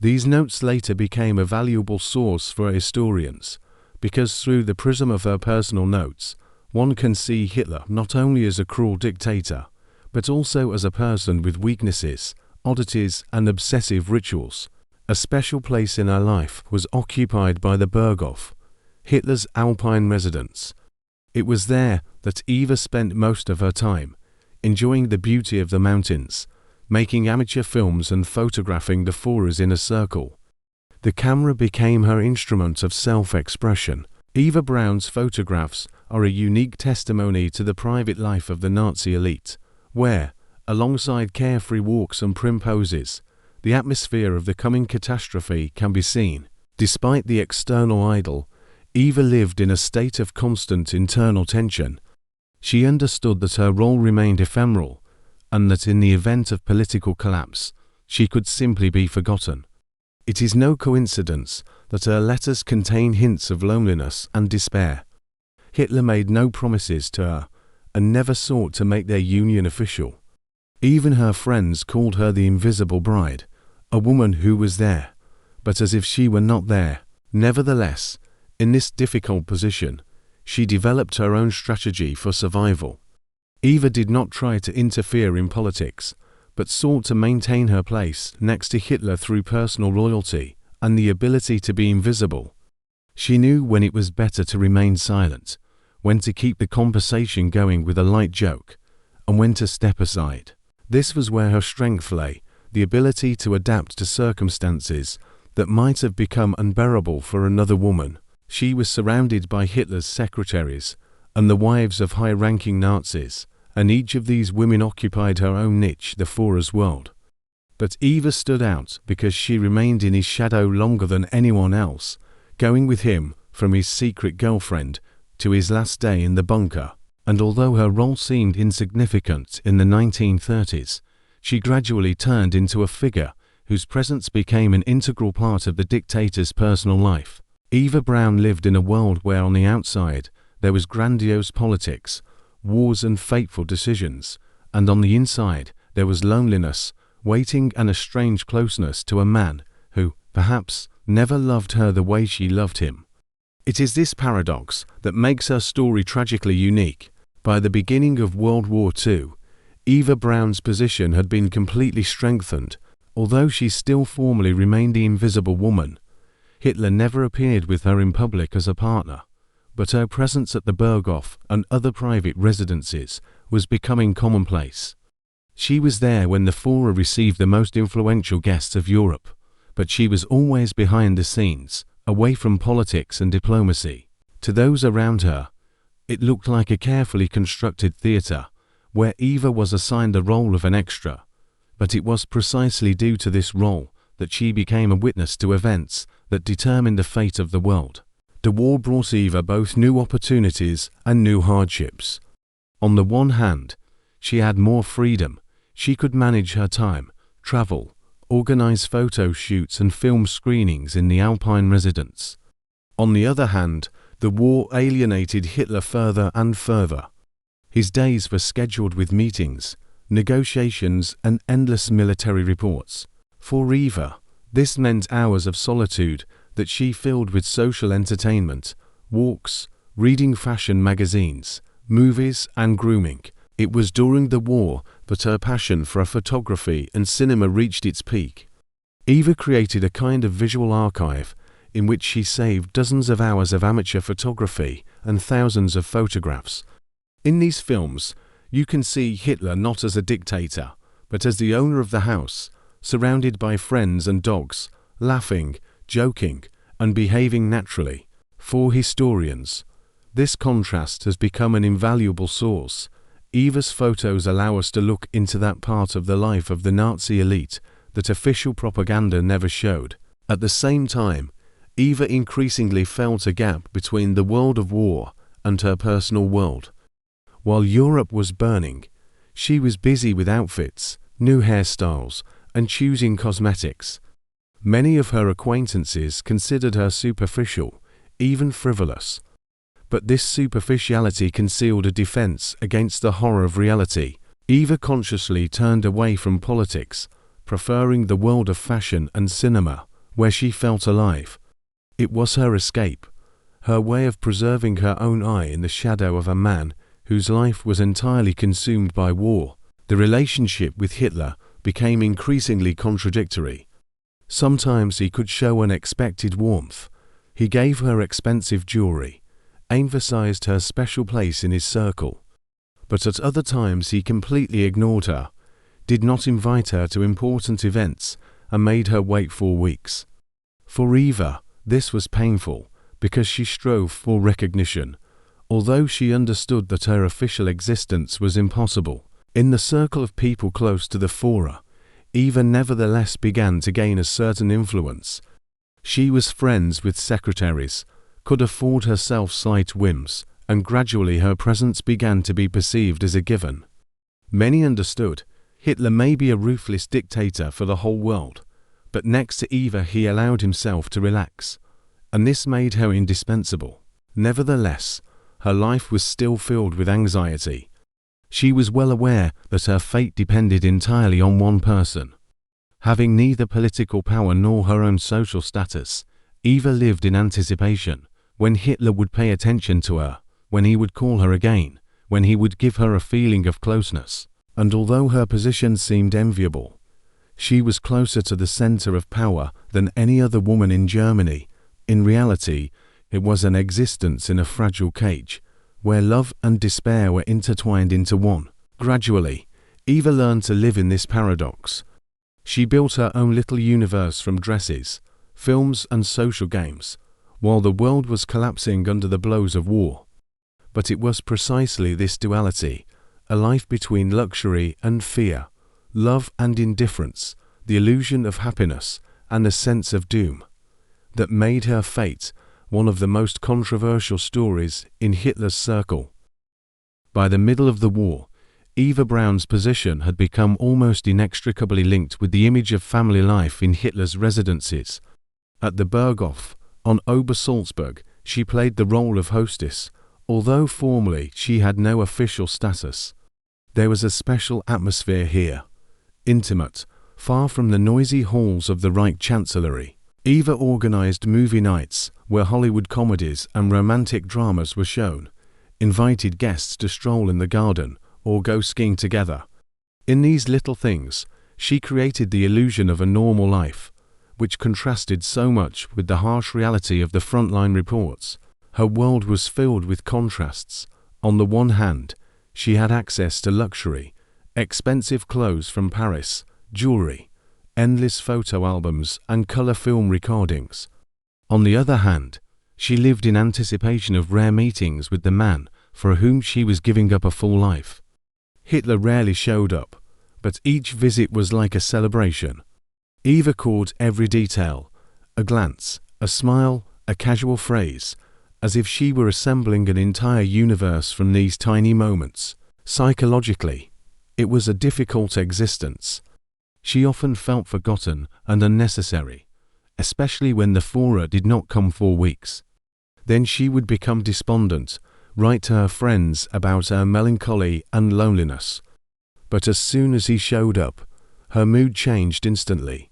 These notes later became a valuable source for historians, because through the prism of her personal notes, one can see Hitler not only as a cruel dictator, but also as a person with weaknesses, oddities, and obsessive rituals. A special place in her life was occupied by the Berghof, Hitler's Alpine residence. It was there that Eva spent most of her time, enjoying the beauty of the mountains, making amateur films and photographing the Führers in a circle. The camera became her instrument of self-expression. Eva Braun's photographs are a unique testimony to the private life of the Nazi elite, where, alongside carefree walks and prim poses, the atmosphere of the coming catastrophe can be seen. Despite the external idol, Eva lived in a state of constant internal tension. She understood that her role remained ephemeral, and that in the event of political collapse, she could simply be forgotten. It is no coincidence that her letters contain hints of loneliness and despair. Hitler made no promises to her, and never sought to make their union official. Even her friends called her the Invisible Bride, a woman who was there, but as if she were not there. Nevertheless, in this difficult position, she developed her own strategy for survival. Eva did not try to interfere in politics, but sought to maintain her place next to Hitler through personal loyalty and the ability to be invisible. She knew when it was better to remain silent, when to keep the conversation going with a light joke, and when to step aside. This was where her strength lay, the ability to adapt to circumstances that might have become unbearable for another woman. She was surrounded by Hitler's secretaries and the wives of high-ranking Nazis, and each of these women occupied her own niche, the Führer's world. But Eva stood out because she remained in his shadow longer than anyone else, going with him from his secret girlfriend to his last day in the bunker. And although her role seemed insignificant in the 1930s, she gradually turned into a figure whose presence became an integral part of the dictator's personal life. Eva Braun lived in a world where on the outside there was grandiose politics, wars and fateful decisions, and on the inside there was loneliness, waiting and a strange closeness to a man who, perhaps, never loved her the way she loved him. It is this paradox that makes her story tragically unique. By the beginning of World War II, Eva Braun's position had been completely strengthened. Although she still formally remained the Invisible Woman, Hitler never appeared with her in public as a partner, but her presence at the Berghof and other private residences was becoming commonplace. She was there when the Führer received the most influential guests of Europe, but she was always behind the scenes, away from politics and diplomacy. To those around her, it looked like a carefully constructed theatre, where Eva was assigned the role of an extra. But it was precisely due to this role that she became a witness to events that determined the fate of the world. The war brought Eva both new opportunities and new hardships. On the one hand, she had more freedom. She could manage her time, travel, organize photo shoots and film screenings in the Alpine residence. On the other hand, the war alienated Hitler further and further. His days were scheduled with meetings, negotiations, and endless military reports. For Eva, this meant hours of solitude that she filled with social entertainment, walks, reading fashion magazines, movies, and grooming. It was during the war that her passion for photography and cinema reached its peak. Eva created a kind of visual archive in which she saved dozens of hours of amateur photography and thousands of photographs. In these films, you can see Hitler not as a dictator, but as the owner of the house, surrounded by friends and dogs, laughing, joking, and behaving naturally. For historians, this contrast has become an invaluable source. Eva's photos allow us to look into that part of the life of the Nazi elite that official propaganda never showed. At the same time, Eva increasingly felt a gap between the world of war and her personal world. While Europe was burning, she was busy with outfits, new hairstyles, and choosing cosmetics. Many of her acquaintances considered her superficial, even frivolous. But this superficiality concealed a defense against the horror of reality. Eva consciously turned away from politics, preferring the world of fashion and cinema, where she felt alive. It was her escape, her way of preserving her own eye in the shadow of a man whose life was entirely consumed by war. The relationship with Hitler became increasingly contradictory. Sometimes he could show unexpected warmth. He gave her expensive jewelry, emphasized her special place in his circle. But at other times he completely ignored her, did not invite her to important events, and made her wait for weeks. For Eva, this was painful, because she strove for recognition, although she understood that her official existence was impossible. In the circle of people close to the Führer, Eva nevertheless began to gain a certain influence. She was friends with secretaries, could afford herself slight whims, and gradually her presence began to be perceived as a given. Many understood, Hitler may be a ruthless dictator for the whole world, but next to Eva he allowed himself to relax, and this made her indispensable. Nevertheless, her life was still filled with anxiety. She was well aware that her fate depended entirely on one person. Having neither political power nor her own social status, Eva lived in anticipation, when Hitler would pay attention to her, when he would call her again, when he would give her a feeling of closeness. And although her position seemed enviable, she was closer to the center of power than any other woman in Germany. In reality, it was an existence in a fragile cage, where love and despair were intertwined into one. Gradually, Eva learned to live in this paradox. She built her own little universe from dresses, films and social games, while the world was collapsing under the blows of war. But it was precisely this duality, a life between luxury and fear, love and indifference, the illusion of happiness and a sense of doom, that made her fate one of the most controversial stories in Hitler's circle. By the middle of the war, Eva Braun's position had become almost inextricably linked with the image of family life in Hitler's residences. At the Berghof, on Obersalzberg, she played the role of hostess, although formally she had no official status. There was a special atmosphere here, intimate, far from the noisy halls of the Reich Chancellery. Eva organized movie nights where Hollywood comedies and romantic dramas were shown, invited guests to stroll in the garden or go skiing together. In these little things, she created the illusion of a normal life, which contrasted so much with the harsh reality of the frontline reports. Her world was filled with contrasts. On the one hand, she had access to luxury, expensive clothes from Paris, jewelry, endless photo albums and color film recordings. On the other hand, she lived in anticipation of rare meetings with the man for whom she was giving up a full life. Hitler rarely showed up, but each visit was like a celebration. Eva caught every detail, a glance, a smile, a casual phrase, as if she were assembling an entire universe from these tiny moments. Psychologically, it was a difficult existence. She often felt forgotten and unnecessary, especially when the Führer did not come for weeks. Then she would become despondent, write to her friends about her melancholy and loneliness. But as soon as he showed up, her mood changed instantly.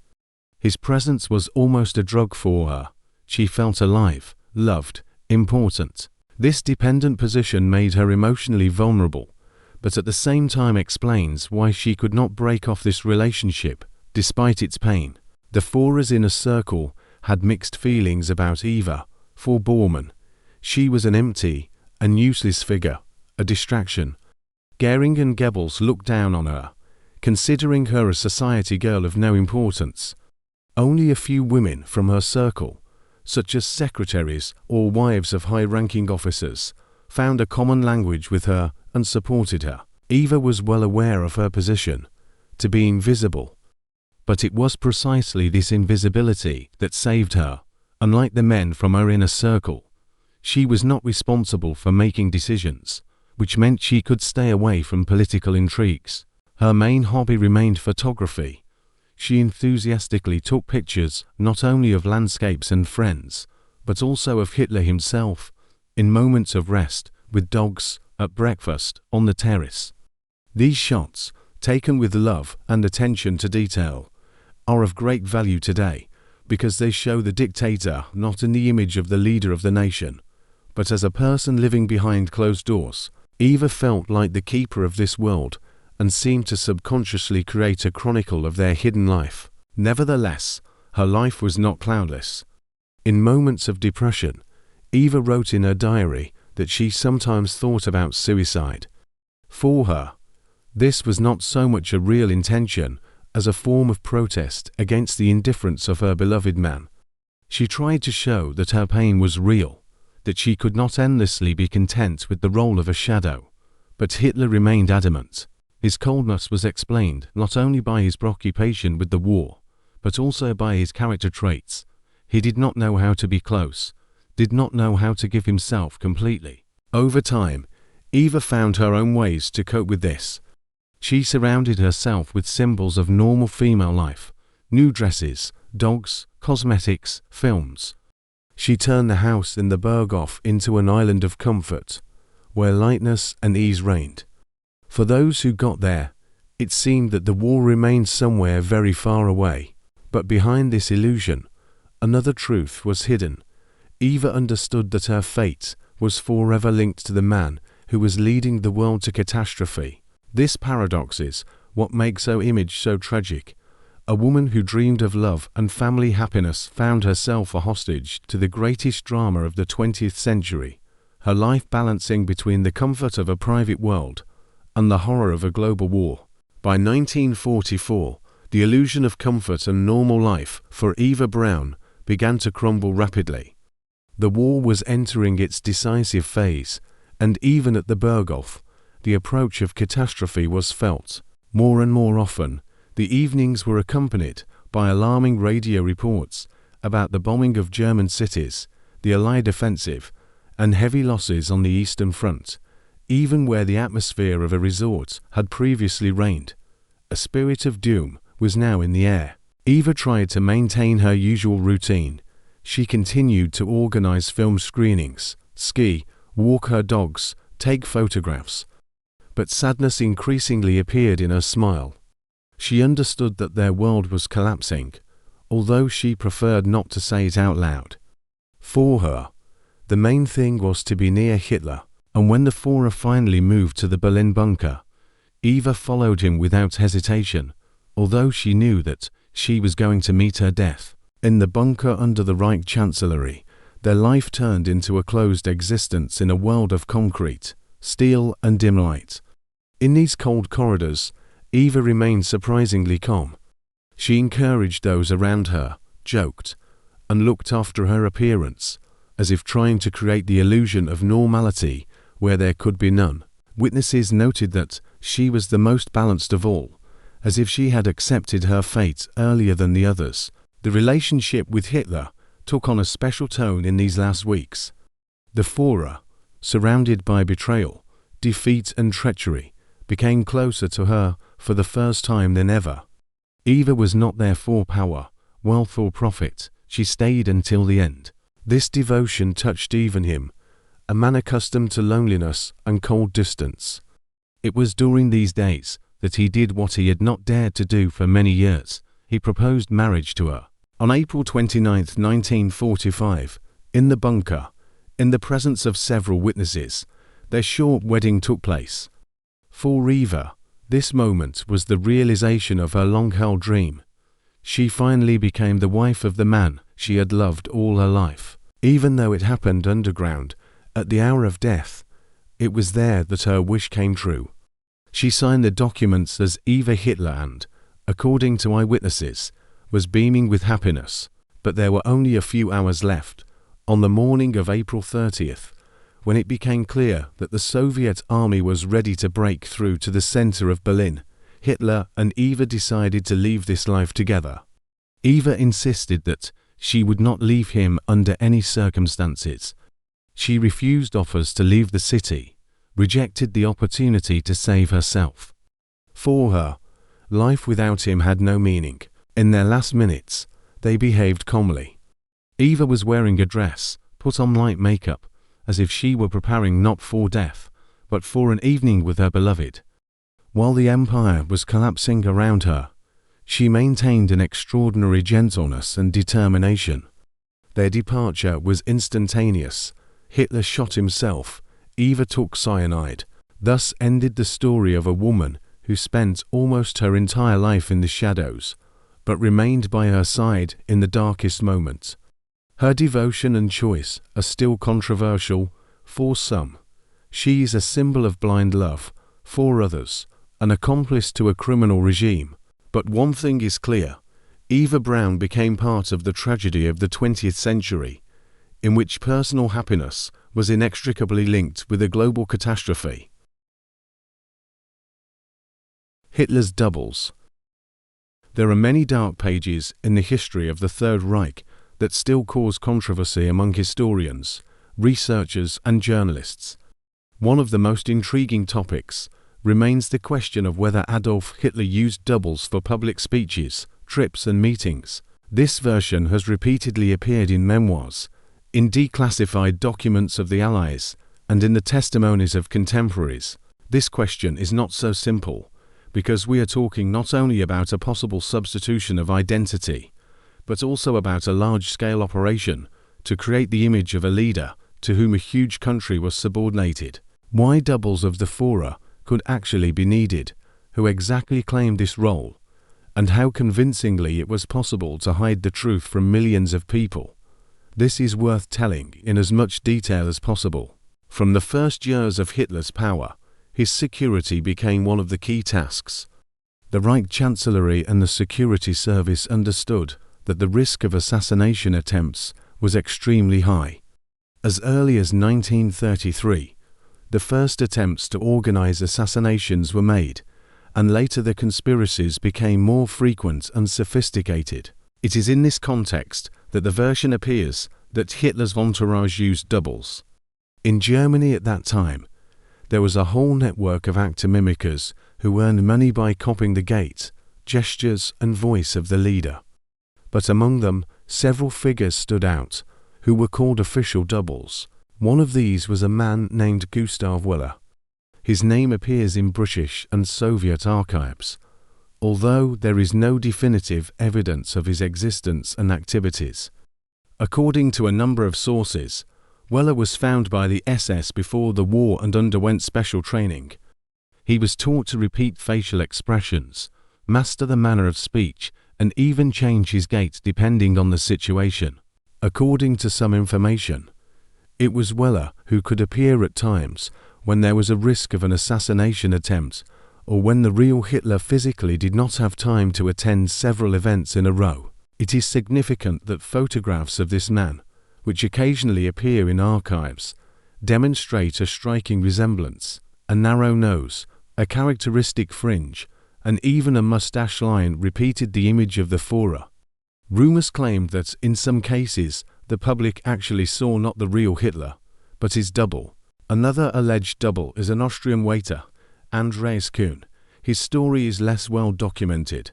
His presence was almost a drug for her. She felt alive, loved, important. This dependent position made her emotionally vulnerable, but at the same time explains why she could not break off this relationship, despite its pain. The Führer's inner circle had mixed feelings about Eva. For Bormann, she was an empty and useless figure, a distraction. Goering and Goebbels looked down on her, considering her a society girl of no importance. Only a few women from her circle, such as secretaries or wives of high-ranking officers, found a common language with her and supported her. Eva was well aware of her position, to be invisible. But it was precisely this invisibility that saved her. Unlike the men from her inner circle, she was not responsible for making decisions, which meant she could stay away from political intrigues. Her main hobby remained photography. She enthusiastically took pictures not only of landscapes and friends, but also of Hitler himself, in moments of rest, with dogs, at breakfast, on the terrace. These shots, taken with love and attention to detail, are of great value today, because they show the dictator not in the image of the leader of the nation, but as a person living behind closed doors. Eva felt like the keeper of this world, and seemed to subconsciously create a chronicle of their hidden life. Nevertheless, her life was not cloudless. In moments of depression, Eva wrote in her diary that she sometimes thought about suicide. For her, this was not so much a real intention as a form of protest against the indifference of her beloved man. She tried to show that her pain was real, that she could not endlessly be content with the role of a shadow. But Hitler remained adamant. His coldness was explained not only by his preoccupation with the war, but also by his character traits. He did not know how to be close, did not know how to give himself completely. Over time, Eva found her own ways to cope with this. She surrounded herself with symbols of normal female life: new dresses, dogs, cosmetics, films. She turned the house in the Berghof into an island of comfort, where lightness and ease reigned. For those who got there, it seemed that the war remained somewhere very far away. But behind this illusion, another truth was hidden. Eva understood that her fate was forever linked to the man who was leading the world to catastrophe. This paradox is what makes her image so tragic. A woman who dreamed of love and family happiness found herself a hostage to the greatest drama of the 20th century, her life balancing between the comfort of a private world and the horror of a global war. By 1944, the illusion of comfort and normal life for Eva Braun began to crumble rapidly. The war was entering its decisive phase, and even at the Berghof, the approach of catastrophe was felt. More and more often, the evenings were accompanied by alarming radio reports about the bombing of German cities, the Allied offensive, and heavy losses on the Eastern Front. Even where the atmosphere of a resort had previously reigned, a spirit of doom was now in the air. Eva tried to maintain her usual routine. She continued to organize film screenings, ski, walk her dogs, take photographs. But sadness increasingly appeared in her smile. She understood that their world was collapsing, although she preferred not to say it out loud. For her, the main thing was to be near Hitler, and when the Führer finally moved to the Berlin bunker, Eva followed him without hesitation, although she knew that she was going to meet her death. In the bunker under the Reich Chancellery, their life turned into a closed existence in a world of concrete, steel and dim light. In these cold corridors, Eva remained surprisingly calm. She encouraged those around her, joked, and looked after her appearance, as if trying to create the illusion of normality where there could be none. Witnesses noted that she was the most balanced of all, as if she had accepted her fate earlier than the others. The relationship with Hitler took on a special tone in these last weeks. The Führer, surrounded by betrayal, defeat and treachery, became closer to her for the first time than ever. Eva was not there for power, wealth or profit. She stayed until the end. This devotion touched even him, a man accustomed to loneliness and cold distance. It was during these days that he did what he had not dared to do for many years. He proposed marriage to her. On April 29, 1945, in the bunker, in the presence of several witnesses, their short wedding took place. For Eva, this moment was the realization of her long-held dream. She finally became the wife of the man she had loved all her life. Even though it happened underground, at the hour of death, it was there that her wish came true. She signed the documents as Eva Hitler and, according to eyewitnesses, was beaming with happiness. But there were only a few hours left. On the morning of April 30th, when it became clear that the Soviet army was ready to break through to the center of Berlin, Hitler and Eva decided to leave this life together. Eva insisted that she would not leave him under any circumstances. She refused offers to leave the city, rejected the opportunity to save herself. For her, life without him had no meaning. In their last minutes, they behaved calmly. Eva was wearing a dress, put on light makeup, as if she were preparing not for death, but for an evening with her beloved. While the empire was collapsing around her, she maintained an extraordinary gentleness and determination. Their departure was instantaneous. Hitler shot himself, Eva took cyanide. Thus ended the story of a woman who spent almost her entire life in the shadows, but remained by her side in the darkest moments. Her devotion and choice are still controversial for some. She is a symbol of blind love for others, an accomplice to a criminal regime. But one thing is clear: Eva Braun became part of the tragedy of the 20th century, in which personal happiness was inextricably linked with a global catastrophe. Hitler's doubles. There are many dark pages in the history of the Third Reich that still cause controversy among historians, researchers, and journalists. One of the most intriguing topics remains the question of whether Adolf Hitler used doubles for public speeches, trips, and meetings. This version has repeatedly appeared in memoirs, in declassified documents of the Allies, and in the testimonies of contemporaries. This question is not so simple, because we are talking not only about a possible substitution of identity, but also about a large-scale operation to create the image of a leader to whom a huge country was subordinated. Why doubles of the Führer could actually be needed, who exactly claimed this role, and how convincingly it was possible to hide the truth from millions of people. This is worth telling in as much detail as possible. From the first years of Hitler's power, his security became one of the key tasks. The Reich Chancellery and the Security Service understood that the risk of assassination attempts was extremely high. As early as 1933, the first attempts to organize assassinations were made, and later the conspiracies became more frequent and sophisticated. It is in this context that the version appears that Hitler's entourage used doubles. In Germany at that time, there was a whole network of actor mimickers who earned money by copying the gait, gestures, and voice of the leader. But among them, several figures stood out, who were called official doubles. One of these was a man named Gustav Wöller. His name appears in British and Soviet archives, although there is no definitive evidence of his existence and activities. According to a number of sources, Wöller was found by the SS before the war and underwent special training. He was taught to repeat facial expressions, master the manner of speech, and even change his gait depending on the situation. According to some information, it was Wöller who could appear at times when there was a risk of an assassination attempt, or when the real Hitler physically did not have time to attend several events in a row. It is significant that photographs of this man, which occasionally appear in archives, demonstrate a striking resemblance. A narrow nose, a characteristic fringe, and even a mustache line repeated the image of the Führer. Rumors claimed that, in some cases, the public actually saw not the real Hitler, but his double. Another alleged double is an Austrian waiter, Andreas Kuhn. His story is less well documented,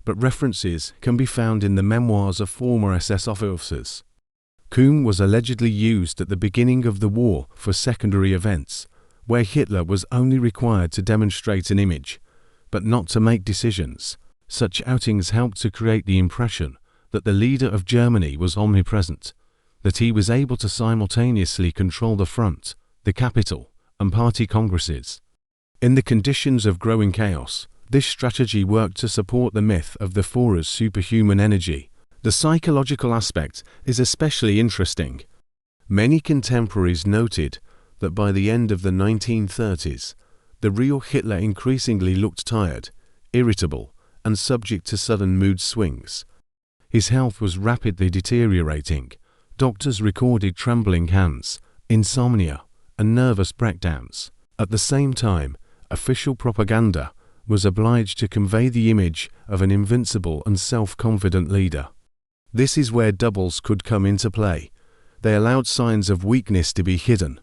but references can be found in the memoirs of former SS officers. Kuhn was allegedly used at the beginning of the war for secondary events, where Hitler was only required to demonstrate an image, but not to make decisions. Such outings helped to create the impression that the leader of Germany was omnipresent, that he was able to simultaneously control the front, the capital, and party congresses. In the conditions of growing chaos, this strategy worked to support the myth of the Führer's superhuman energy. The psychological aspect is especially interesting. Many contemporaries noted that by the end of the 1930s, the real Hitler increasingly looked tired, irritable, and subject to sudden mood swings. His health was rapidly deteriorating. Doctors recorded trembling hands, insomnia, and nervous breakdowns. At the same time, official propaganda was obliged to convey the image of an invincible and self-confident leader. This is where doubles could come into play. They allowed signs of weakness to be hidden.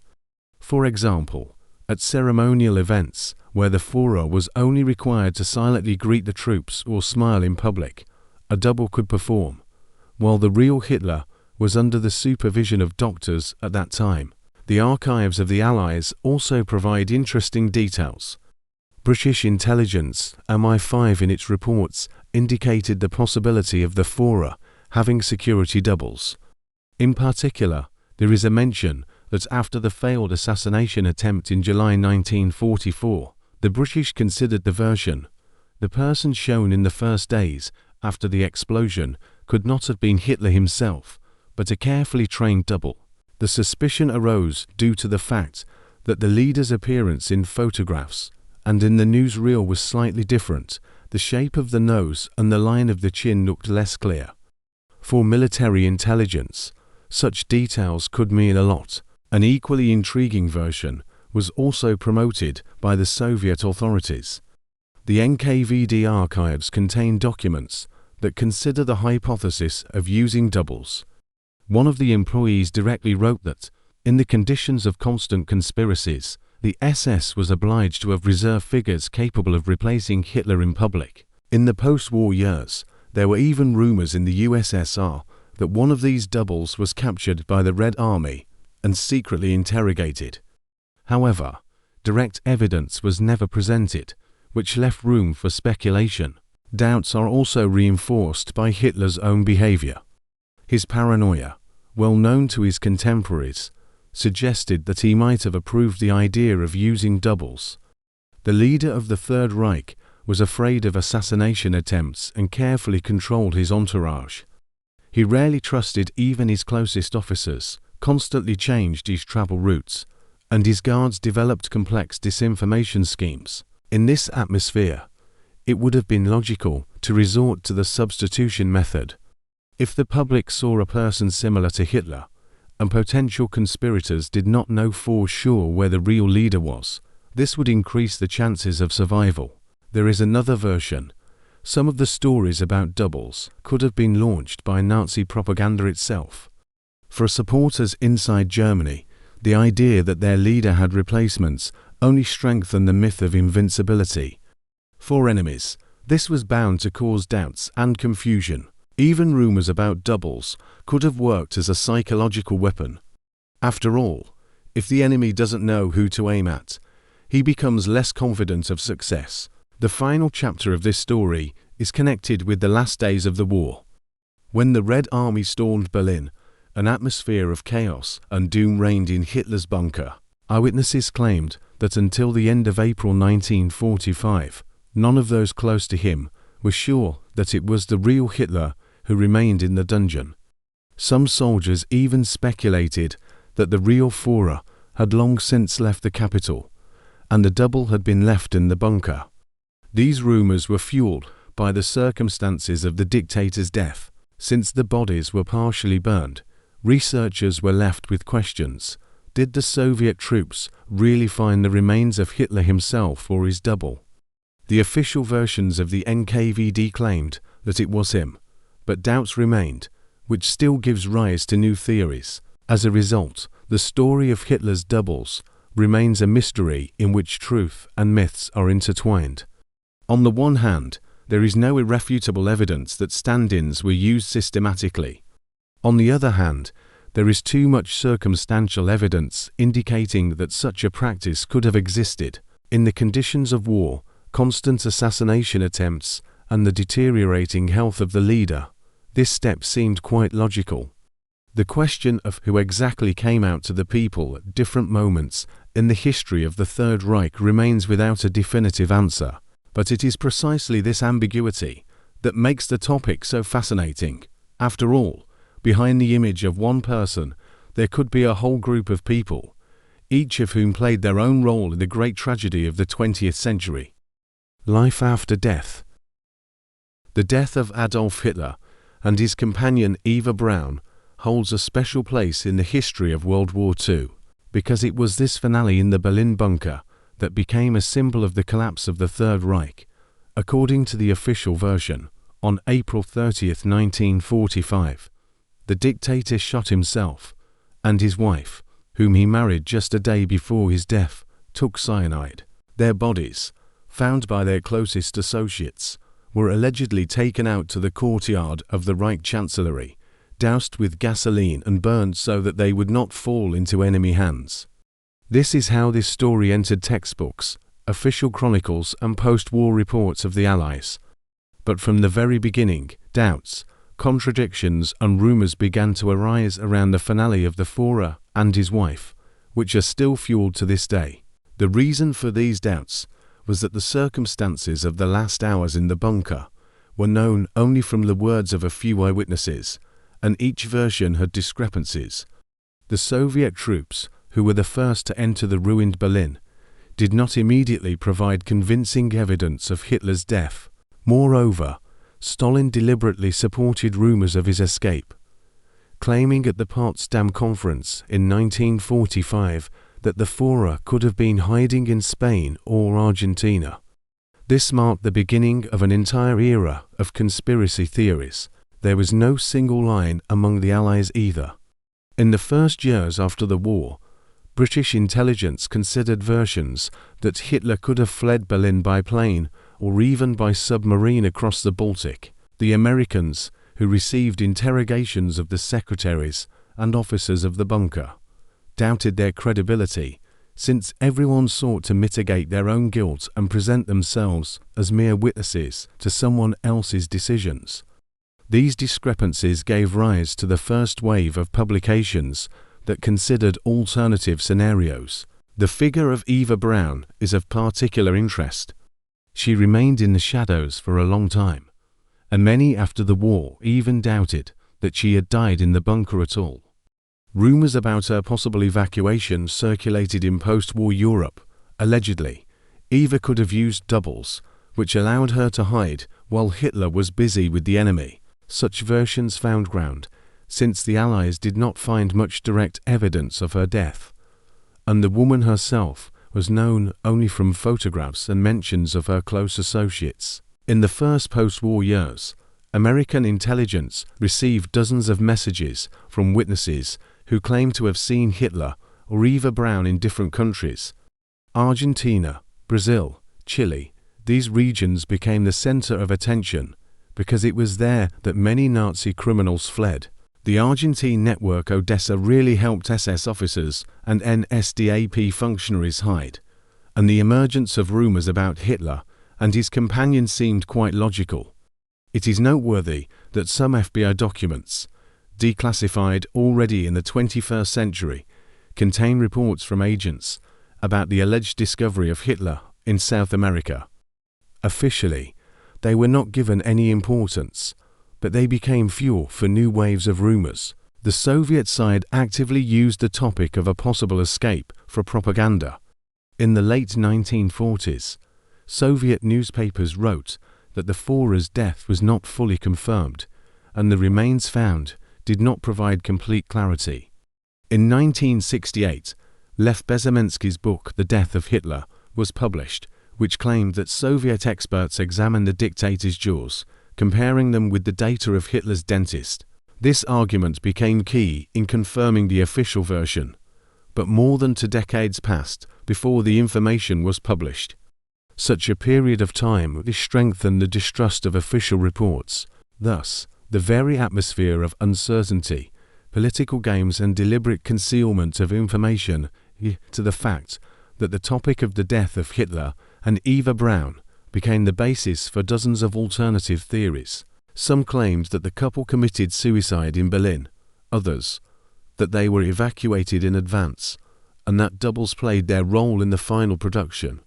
For example, at ceremonial events, where the Führer was only required to silently greet the troops or smile in public, a double could perform, while the real Hitler was under the supervision of doctors at that time. The archives of the Allies also provide interesting details. British intelligence, MI5 in its reports, indicated the possibility of the Führer having security doubles. In particular, there is a mention that after the failed assassination attempt in July 1944, the British considered the version. The person shown in the first days after the explosion could not have been Hitler himself, but a carefully trained double. The suspicion arose due to the fact that the leader's appearance in photographs and in the newsreel was slightly different. The shape of the nose and the line of the chin looked less clear. For military intelligence, such details could mean a lot. An equally intriguing version was also promoted by the Soviet authorities. The NKVD archives contain documents that consider the hypothesis of using doubles. One of the employees directly wrote that, in the conditions of constant conspiracies, the SS was obliged to have reserve figures capable of replacing Hitler in public. In the post-war years, there were even rumors in the USSR that one of these doubles was captured by the Red Army and secretly interrogated. However, direct evidence was never presented, which left room for speculation. Doubts are also reinforced by Hitler's own behavior. His paranoia, well known to his contemporaries, suggested that he might have approved the idea of using doubles. The leader of the Third Reich was afraid of assassination attempts and carefully controlled his entourage. He rarely trusted even his closest officers, constantly changed his travel routes, and his guards developed complex disinformation schemes. In this atmosphere, it would have been logical to resort to the substitution method. If the public saw a person similar to Hitler, and potential conspirators did not know for sure where the real leader was, this would increase the chances of survival. There is another version. Some of the stories about doubles could have been launched by Nazi propaganda itself. For supporters inside Germany, the idea that their leader had replacements only strengthened the myth of invincibility. For enemies, this was bound to cause doubts and confusion. Even rumors about doubles could have worked as a psychological weapon. After all, if the enemy doesn't know who to aim at, he becomes less confident of success. The final chapter of this story is connected with the last days of the war. When the Red Army stormed Berlin, an atmosphere of chaos and doom reigned in Hitler's bunker. Eyewitnesses claimed that until the end of April 1945, none of those close to him were sure that it was the real Hitler who remained in the dungeon. Some soldiers even speculated that the real Führer had long since left the capital, and the double had been left in the bunker. These rumors were fueled by the circumstances of the dictator's death. Since the bodies were partially burned, researchers were left with questions. Did the Soviet troops really find the remains of Hitler himself or his double? The official versions of the NKVD claimed that it was him, but doubts remained, which still gives rise to new theories. As a result, the story of Hitler's doubles remains a mystery in which truth and myths are intertwined. On the one hand, there is no irrefutable evidence that stand-ins were used systematically. On the other hand, there is too much circumstantial evidence indicating that such a practice could have existed. In the conditions of war, constant assassination attempts, and the deteriorating health of the leader, this step seemed quite logical. The question of who exactly came out to the people at different moments in the history of the Third Reich remains without a definitive answer. But it is precisely this ambiguity that makes the topic so fascinating. After all, behind the image of one person, there could be a whole group of people, each of whom played their own role in the great tragedy of the 20th century. Life after death. The death of Adolf Hitler and his companion Eva Braun holds a special place in the history of World War II. because it was this finale in the Berlin bunker that became a symbol of the collapse of the Third Reich. According to the official version, on April 30th, 1945, the dictator shot himself, and his wife, whom he married just a day before his death, took cyanide. Their bodies, found by their closest associates, were allegedly taken out to the courtyard of the Reich Chancellery, doused with gasoline and burned so that they would not fall into enemy hands. This is how this story entered textbooks, official chronicles and post-war reports of the Allies. But from the very beginning, doubts, contradictions and rumors began to arise around the finale of the Führer and his wife, which are still fueled to this day. The reason for these doubts was that the circumstances of the last hours in the bunker were known only from the words of a few eyewitnesses, and each version had discrepancies. The Soviet troops, who were the first to enter the ruined Berlin, did not immediately provide convincing evidence of Hitler's death. Moreover, Stalin deliberately supported rumors of his escape, claiming at the Potsdam Conference in 1945 that the Führer could have been hiding in Spain or Argentina. This marked the beginning of an entire era of conspiracy theories. There was no single line among the Allies either. In the first years after the war, British intelligence considered versions that Hitler could have fled Berlin by plane or even by submarine across the Baltic. The Americans, who received interrogations of the secretaries and officers of the bunker, doubted their credibility, since everyone sought to mitigate their own guilt and present themselves as mere witnesses to someone else's decisions. These discrepancies gave rise to the first wave of publications that considered alternative scenarios. The figure of Eva Braun is of particular interest. She remained in the shadows for a long time, and many after the war even doubted that she had died in the bunker at all. Rumors about her possible evacuation circulated in post-war Europe. Allegedly, Eva could have used doubles, which allowed her to hide while Hitler was busy with the enemy. Such versions found ground, since the Allies did not find much direct evidence of her death, and the woman herself was known only from photographs and mentions of her close associates. In the first post-war years, American intelligence received dozens of messages from witnesses who claimed to have seen Hitler or Eva Braun in different countries. Argentina, Brazil, Chile, these regions became the center of attention because it was there that many Nazi criminals fled. The Argentine network Odessa really helped SS officers and NSDAP functionaries hide, and the emergence of rumors about Hitler and his companions seemed quite logical. It is noteworthy that some FBI documents, declassified already in the 21st century, contain reports from agents about the alleged discovery of Hitler in South America. Officially, they were not given any importance, but they became fuel for new waves of rumors. The Soviet side actively used the topic of a possible escape for propaganda. In the late 1940s, Soviet newspapers wrote that the Führer's death was not fully confirmed, and the remains found did not provide complete clarity. In 1968, Lev Bezemensky's book The Death of Hitler was published, which claimed that Soviet experts examined the dictator's jaws, comparing them with the data of Hitler's dentist. This argument became key in confirming the official version, but more than 2 decades passed before the information was published. Such a period of time strengthened the distrust of official reports. Thus, the very atmosphere of uncertainty, political games and deliberate concealment of information to the fact that the topic of the death of Hitler and Eva Braun became the basis for dozens of alternative theories. Some claimed that the couple committed suicide in Berlin, others that they were evacuated in advance, and that doubles played their role in the final production.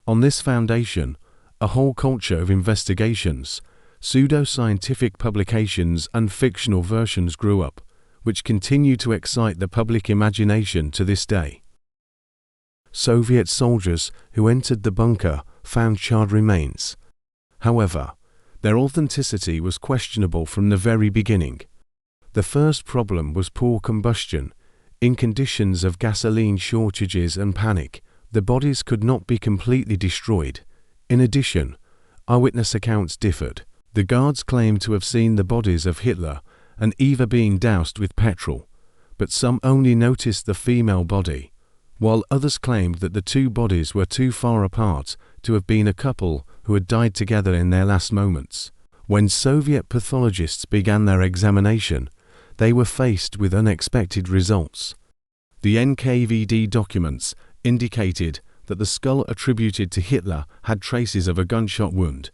On this foundation, a whole culture of investigations, pseudo-scientific publications and fictional versions grew up, which continue to excite the public imagination to this day. Soviet soldiers who entered the bunker found charred remains. However, their authenticity was questionable from the very beginning. The first problem was poor combustion. In conditions of gasoline shortages and panic, the bodies could not be completely destroyed. In addition, eyewitness accounts differed. The guards claimed to have seen the bodies of Hitler and Eva being doused with petrol, but some only noticed the female body, while others claimed that the two bodies were too far apart to have been a couple who had died together in their last moments. When Soviet pathologists began their examination, they were faced with unexpected results. The NKVD documents indicated that the skull attributed to Hitler had traces of a gunshot wound,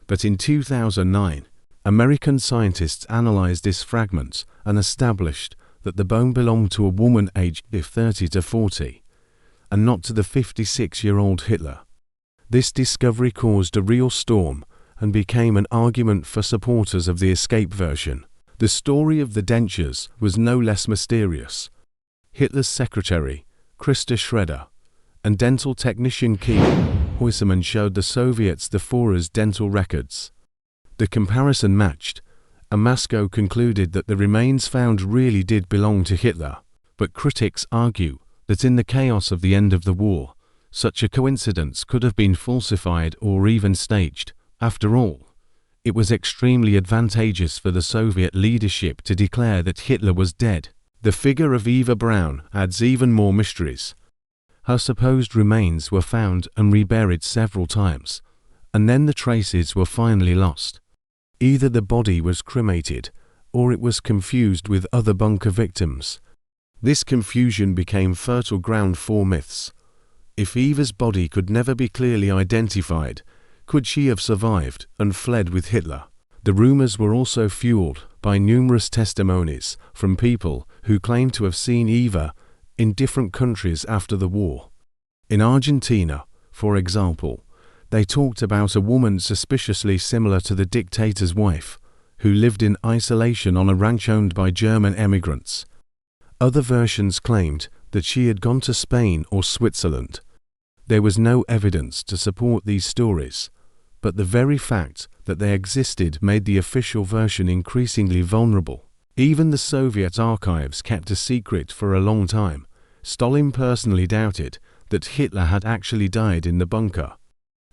but in 2009, American scientists analyzed this fragment and established that the bone belonged to a woman aged 30 to 40, and not to the 56-year-old Hitler. This discovery caused a real storm and became an argument for supporters of the escape version. The story of the dentures was no less mysterious. Hitler's secretary, Christa Schroeder, and dental technician Keith Huisman showed the Soviets the Führer's dental records. The comparison matched, and Moscow concluded that the remains found really did belong to Hitler, but critics argue that in the chaos of the end of the war, such a coincidence could have been falsified or even staged. After all, it was extremely advantageous for the Soviet leadership to declare that Hitler was dead. The figure of Eva Braun adds even more mysteries. Her supposed remains were found and reburied several times, and then the traces were finally lost. Either the body was cremated, or it was confused with other bunker victims. This confusion became fertile ground for myths. If Eva's body could never be clearly identified, could she have survived and fled with Hitler? The rumors were also fueled by numerous testimonies from people who claimed to have seen Eva in different countries after the war. In Argentina, for example, they talked about a woman suspiciously similar to the dictator's wife, who lived in isolation on a ranch owned by German emigrants. Other versions claimed that she had gone to Spain or Switzerland. There was no evidence to support these stories, but the very fact that they existed made the official version increasingly vulnerable. Even the Soviet archives kept a secret for a long time. Stalin personally doubted that Hitler had actually died in the bunker.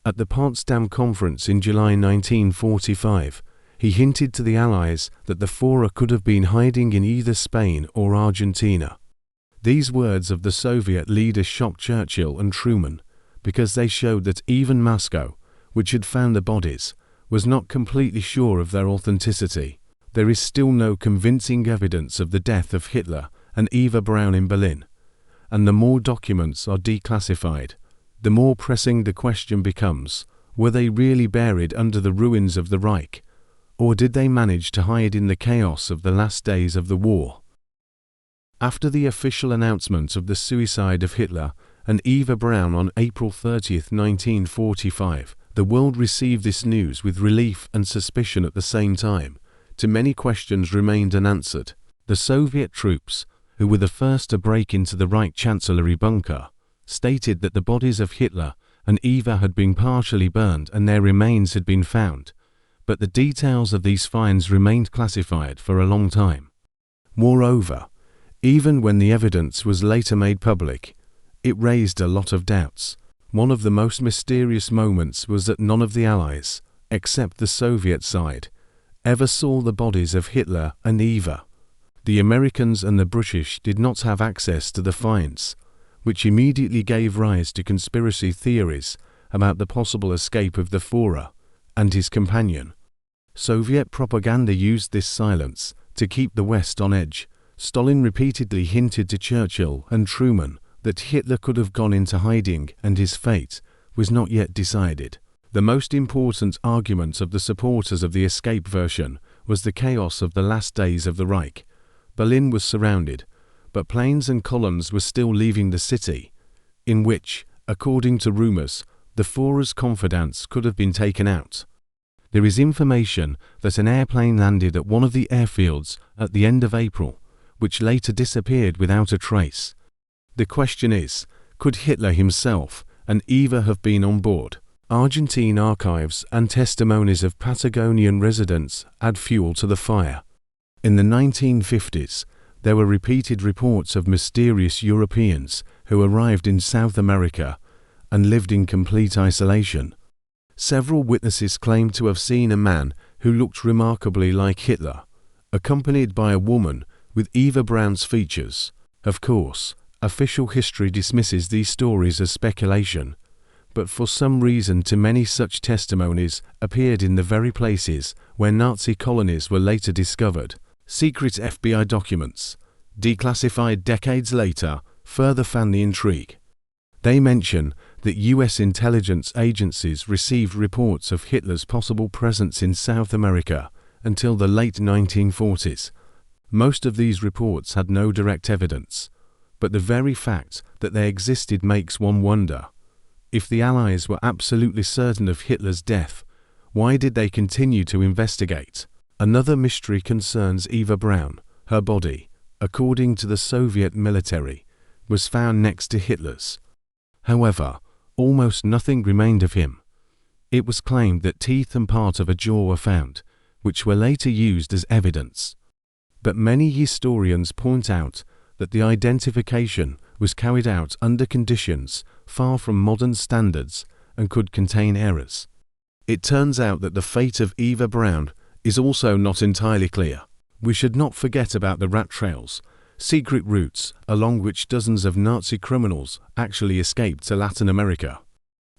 At the Potsdam Conference in July 1945, he hinted to the Allies that the Führer could have been hiding in either Spain or Argentina. These words of the Soviet leader shocked Churchill and Truman, because they showed that even Moscow, which had found the bodies, was not completely sure of their authenticity. There is still no convincing evidence of the death of Hitler and Eva Braun in Berlin, and the more documents are declassified, the more pressing the question becomes: were they really buried under the ruins of the Reich, or did they manage to hide in the chaos of the last days of the war? After the official announcement of the suicide of Hitler and Eva Braun on April 30, 1945, the world received this news with relief and suspicion at the same time. Too many questions remained unanswered. The Soviet troops, who were the first to break into the Reich Chancellery bunker, stated that the bodies of Hitler and Eva had been partially burned and their remains had been found, but the details of these finds remained classified for a long time. Moreover, even when the evidence was later made public, it raised a lot of doubts. One of the most mysterious moments was that none of the Allies, except the Soviet side, ever saw the bodies of Hitler and Eva. The Americans and the British did not have access to the finds, which immediately gave rise to conspiracy theories about the possible escape of the Führer and his companion. Soviet propaganda used this silence to keep the West on edge. Stalin repeatedly hinted to Churchill and Truman that Hitler could have gone into hiding and his fate was not yet decided. The most important argument of the supporters of the escape version was the chaos of the last days of the Reich. Berlin was surrounded, but planes and columns were still leaving the city, in which, according to rumors, the Führer's confidants could have been taken out. There is information that an airplane landed at one of the airfields at the end of April, which later disappeared without a trace. The question is, could Hitler himself and Eva have been on board? Argentine archives and testimonies of Patagonian residents add fuel to the fire. In the 1950s, There were repeated reports of mysterious Europeans who arrived in South America and lived in complete isolation. Several witnesses claimed to have seen a man who looked remarkably like Hitler, accompanied by a woman with Eva Braun's features. Of course, official history dismisses these stories as speculation, but for some reason too many such testimonies appeared in the very places where Nazi colonies were later discovered. Secret FBI documents, declassified decades later, further fan the intrigue. They mention that US intelligence agencies received reports of Hitler's possible presence in South America until the late 1940s. Most of these reports had no direct evidence, but the very fact that they existed makes one wonder. If the Allies were absolutely certain of Hitler's death, why did they continue to investigate? Another mystery concerns Eva Braun. Her body, according to the Soviet military, was found next to Hitler's. However, almost nothing remained of him. It was claimed that teeth and part of a jaw were found, which were later used as evidence. But many historians point out that the identification was carried out under conditions far from modern standards and could contain errors. It turns out that the fate of Eva Braun is also not entirely clear. We should not forget about the rat trails, secret routes along which dozens of Nazi criminals actually escaped to Latin America.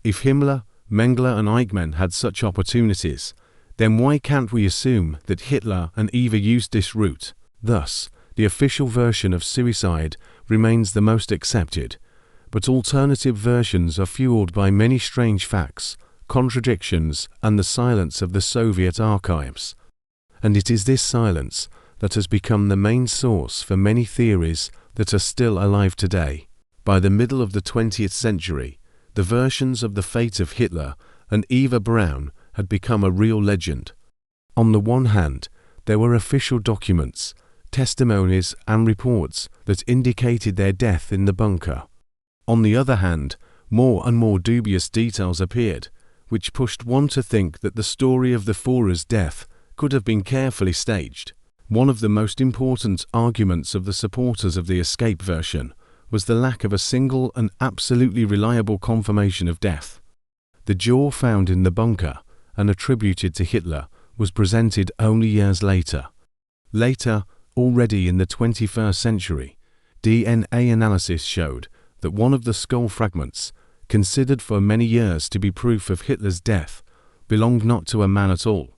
If Himmler, Mengele and Eichmann had such opportunities, then why can't we assume that Hitler and Eva used this route? Thus, the official version of suicide remains the most accepted, but alternative versions are fueled by many strange facts, contradictions, and the silence of the Soviet archives. And it is this silence that has become the main source for many theories that are still alive today. By the middle of the 20th century, the versions of the fate of Hitler and Eva Braun had become a real legend. On the one hand, there were official documents, testimonies and reports that indicated their death in the bunker. On the other hand, more and more dubious details appeared, which pushed one to think that the story of the Führer's death could have been carefully staged. One of the most important arguments of the supporters of the escape version was the lack of a single and absolutely reliable confirmation of death. The jaw found in the bunker and attributed to Hitler was presented only years later. Later, already in the 21st century, DNA analysis showed that one of the skull fragments, considered for many years to be proof of Hitler's death, belonged not to a man at all,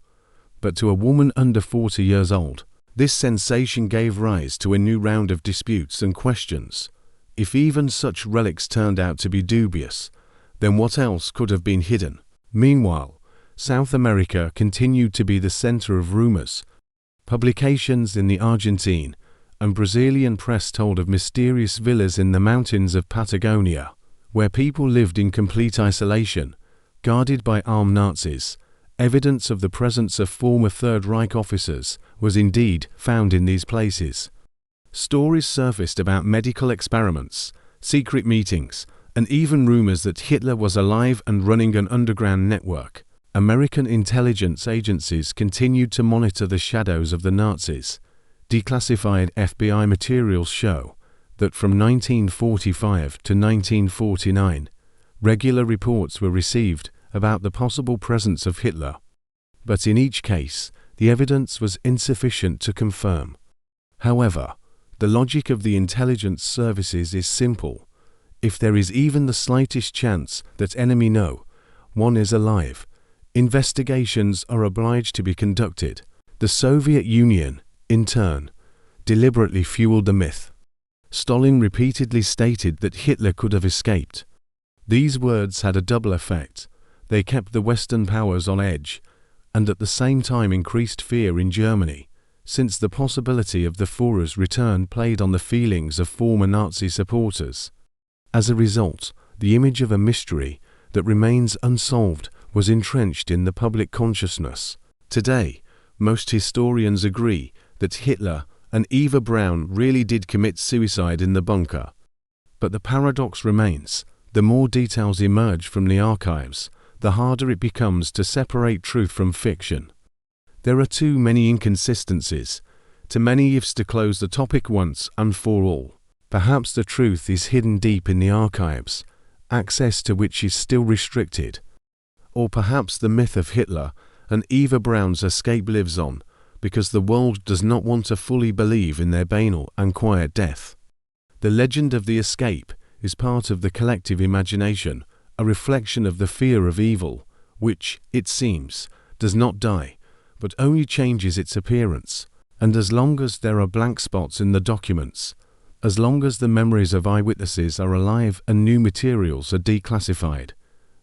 but to a woman under 40 years old. This sensation gave rise to a new round of disputes and questions. If even such relics turned out to be dubious, then what else could have been hidden? Meanwhile, South America continued to be the center of rumors. Publications in the Argentine and Brazilian press told of mysterious villas in the mountains of Patagonia, where people lived in complete isolation, guarded by armed Nazis. Evidence of the presence of former Third Reich officers was indeed found in these places. Stories surfaced about medical experiments, secret meetings, and even rumors that Hitler was alive and running an underground network. American intelligence agencies continued to monitor the shadows of the Nazis. Declassified FBI materials show that from 1945 to 1949, regular reports were received about the possible presence of Hitler. But in each case, the evidence was insufficient to confirm. However, the logic of the intelligence services is simple. If there is even the slightest chance that enemy know one is alive, investigations are obliged to be conducted. The Soviet Union, in turn, deliberately fueled the myth. Stalin repeatedly stated that Hitler could have escaped. These words had a double effect. They kept the Western powers on edge, and at the same time increased fear in Germany, since the possibility of the Führer's return played on the feelings of former Nazi supporters. As a result, the image of a mystery that remains unsolved was entrenched in the public consciousness. Today, most historians agree that Hitler and Eva Braun really did commit suicide in the bunker. But the paradox remains: the more details emerge from the archives, the harder it becomes to separate truth from fiction. There are too many inconsistencies. too many ifs to close the topic once and for all. Perhaps the truth is hidden deep in the archives, access to which is still restricted. Or perhaps the myth of Hitler and Eva Braun's escape lives on, because the world does not want to fully believe in their banal and quiet death. The legend of the escape is part of the collective imagination, a reflection of the fear of evil, which, it seems, does not die, but only changes its appearance. And as long as there are blank spots in the documents, as long as the memories of eyewitnesses are alive and new materials are declassified,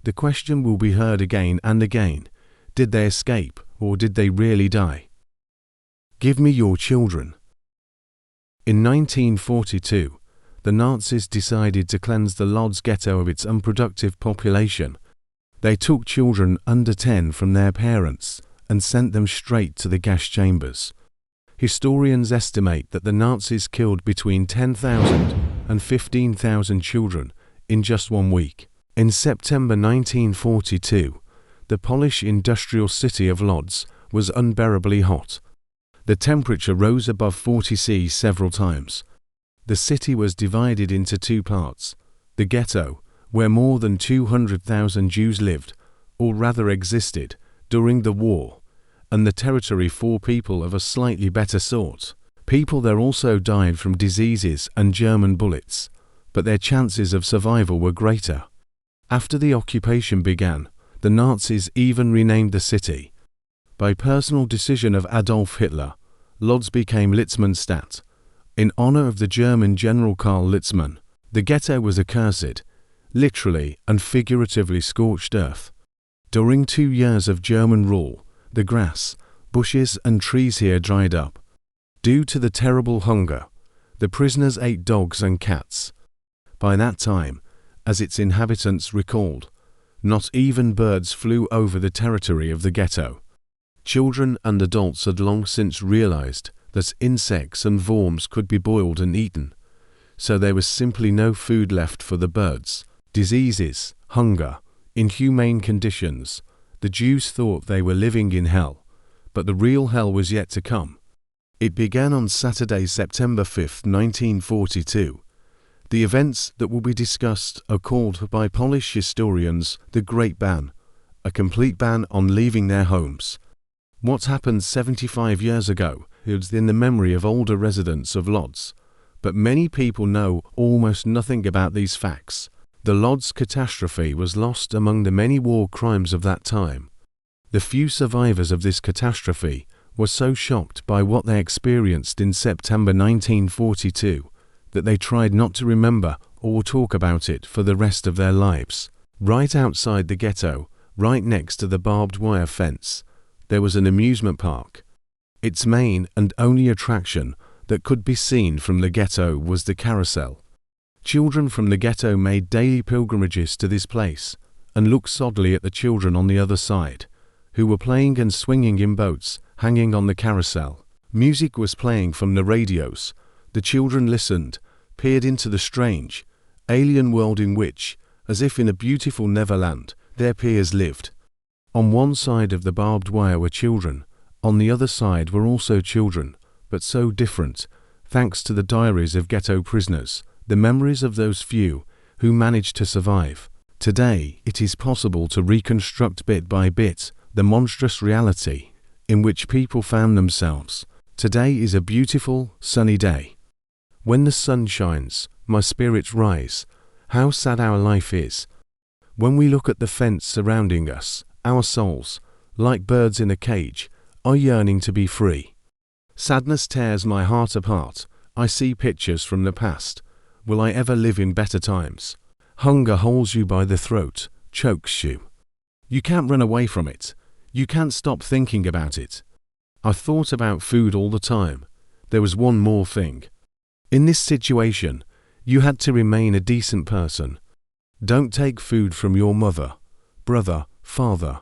the question will be heard again and again: did they escape, or did they really die? Give me your children. In 1942, the Nazis decided to cleanse the Lodz ghetto of its unproductive population. They took children under 10 from their parents and sent them straight to the gas chambers. Historians estimate that the Nazis killed between 10,000 and 15,000 children in just 1 week. In September 1942, the Polish industrial city of Lodz was unbearably hot. The temperature rose above 40 C several times. The city was divided into 2 parts: the ghetto, where more than 200,000 Jews lived, or rather existed, during the war, and the territory for people of a slightly better sort. People there also died from diseases and German bullets, but their chances of survival were greater. After the occupation began, the Nazis even renamed the city. By personal decision of Adolf Hitler, Lodz became Litzmannstadt, in honor of the German General Karl Litzmann. The ghetto was accursed, literally and figuratively scorched earth. During 2 years of German rule, the grass, bushes and trees here dried up. Due to the terrible hunger, the prisoners ate dogs and cats. By that time, as its inhabitants recalled, not even birds flew over the territory of the ghetto. Children and adults had long since realized that insects and worms could be boiled and eaten, so there was simply no food left for the birds. Diseases, hunger, inhumane conditions. The Jews thought they were living in hell, but the real hell was yet to come. It began on Saturday, September 5, 1942. The events that will be discussed are called by Polish historians the Great Ban, a complete ban on leaving their homes. What happened 75 years ago is in the memory of older residents of Lodz, but many people know almost nothing about these facts. The Lodz catastrophe was lost among the many war crimes of that time. The few survivors of this catastrophe were so shocked by what they experienced in September 1942 that they tried not to remember or talk about it for the rest of their lives. Right outside the ghetto, right next to the barbed wire fence, there was an amusement park. Its main and only attraction that could be seen from the ghetto was the carousel. Children from the ghetto made daily pilgrimages to this place and looked soddily at the children on the other side, who were playing and swinging in boats hanging on the carousel. Music was playing from the radios. The children listened, peered into the strange, alien world in which, as if in a beautiful Neverland, their peers lived. On one side of the barbed wire were children, on the other side were also children, but so different, thanks to the diaries of ghetto prisoners, the memories of those few who managed to survive. Today, it is possible to reconstruct bit by bit the monstrous reality in which people found themselves. Today is a beautiful, sunny day. When the sun shines, my spirits rise. How sad our life is. When we look at the fence surrounding us, our souls, like birds in a cage, are yearning to be free. Sadness tears my heart apart. I see pictures from the past. Will I ever live in better times? Hunger holds you by the throat, chokes you. You can't run away from it. You can't stop thinking about it. I thought about food all the time. There was one more thing. In this situation, you had to remain a decent person. Don't take food from your mother, brother, father,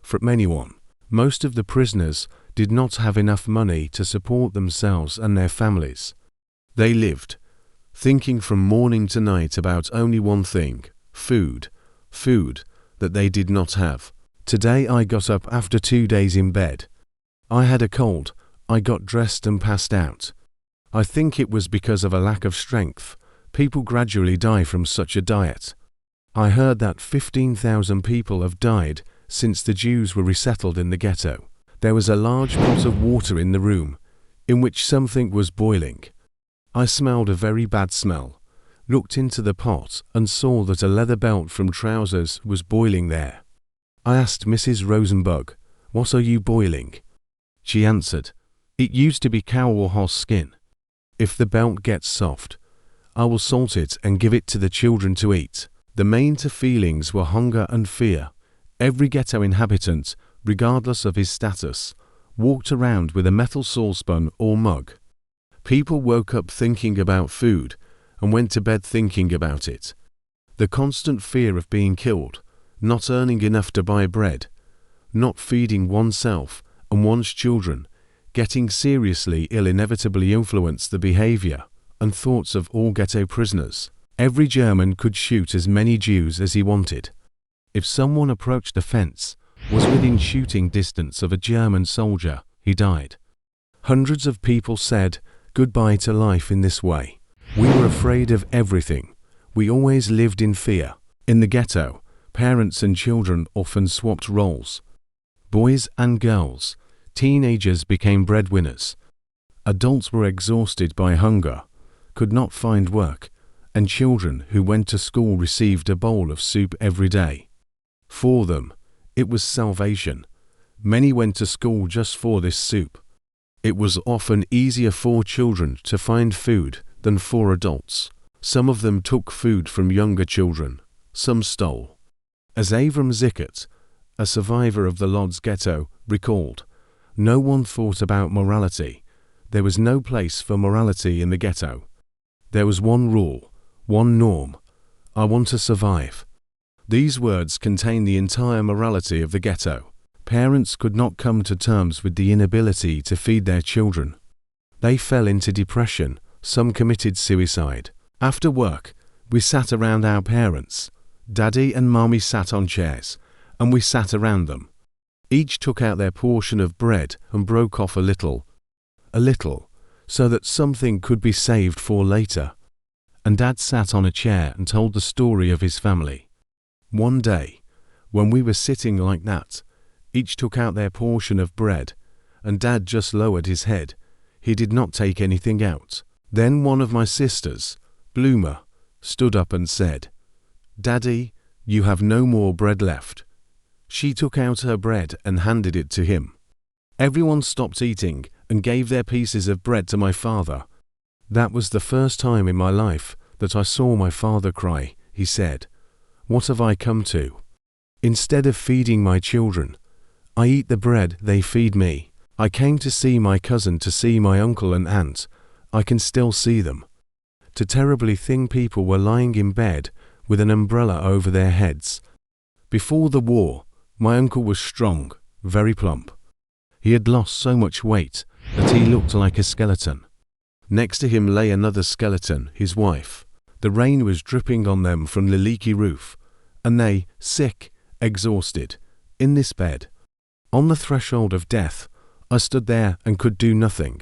from anyone. Most of the prisoners did not have enough money to support themselves and their families. They lived, thinking from morning to night about only one thing: food that they did not have. Today I got up after 2 days in bed. I had a cold, I got dressed and passed out. I think it was because of a lack of strength. People gradually die from such a diet. I heard that 15,000 people have died since the Jews were resettled in the ghetto. There was a large pot of water in the room, in which something was boiling. I smelled a very bad smell, looked into the pot and saw that a leather belt from trousers was boiling there. I asked Mrs. Rosenbug, "What are you boiling?" She answered, "It used to be cow or horse skin. If the belt gets soft, I will salt it and give it to the children to eat." The main two feelings were hunger and fear. Every ghetto inhabitant, regardless of his status, walked around with a metal saucepan or mug. People woke up thinking about food and went to bed thinking about it. The constant fear of being killed, not earning enough to buy bread, not feeding oneself and one's children, getting seriously ill inevitably influenced the behavior and thoughts of all ghetto prisoners. Every German could shoot as many Jews as he wanted. If someone approached a fence, was within shooting distance of a German soldier, he died. Hundreds of people said goodbye to life in this way. We were afraid of everything. We always lived in fear. In the ghetto, parents and children often swapped roles. Boys and girls, teenagers became breadwinners. Adults were exhausted by hunger, could not find work, and children who went to school received a bowl of soup every day. For them, it was salvation. Many went to school just for this soup. It was often easier for children to find food than for adults. Some of them took food from younger children, some stole. As Avram Zickert, a survivor of the Lodz ghetto, recalled, "No one thought about morality. There was no place for morality in the ghetto. There was one rule, one norm: I want to survive." These words contain the entire morality of the ghetto. Parents could not come to terms with the inability to feed their children. They fell into depression, some committed suicide. After work, we sat around our parents. Daddy and Mommy sat on chairs, and we sat around them. Each took out their portion of bread and broke off a little, so that something could be saved for later. And Dad sat on a chair and told the story of his family. One day, when we were sitting like that, each took out their portion of bread, and Dad just lowered his head. He did not take anything out. Then one of my sisters, Bloomer, stood up and said, "Daddy, you have no more bread left." She took out her bread and handed it to him. Everyone stopped eating and gave their pieces of bread to my father. "That was the first time in my life that I saw my father cry," he said. "What have I come to? Instead of feeding my children, I eat the bread they feed me. I came to see my cousin, to see my uncle and aunt. I can still see them. To terribly thin people were lying in bed with an umbrella over their heads. Before the war, my uncle was strong, very plump. He had lost so much weight that he looked like a skeleton. Next to him lay another skeleton, his wife. The rain was dripping on them from the leaky roof, and they, sick, exhausted, in this bed. On the threshold of death, I stood there and could do nothing.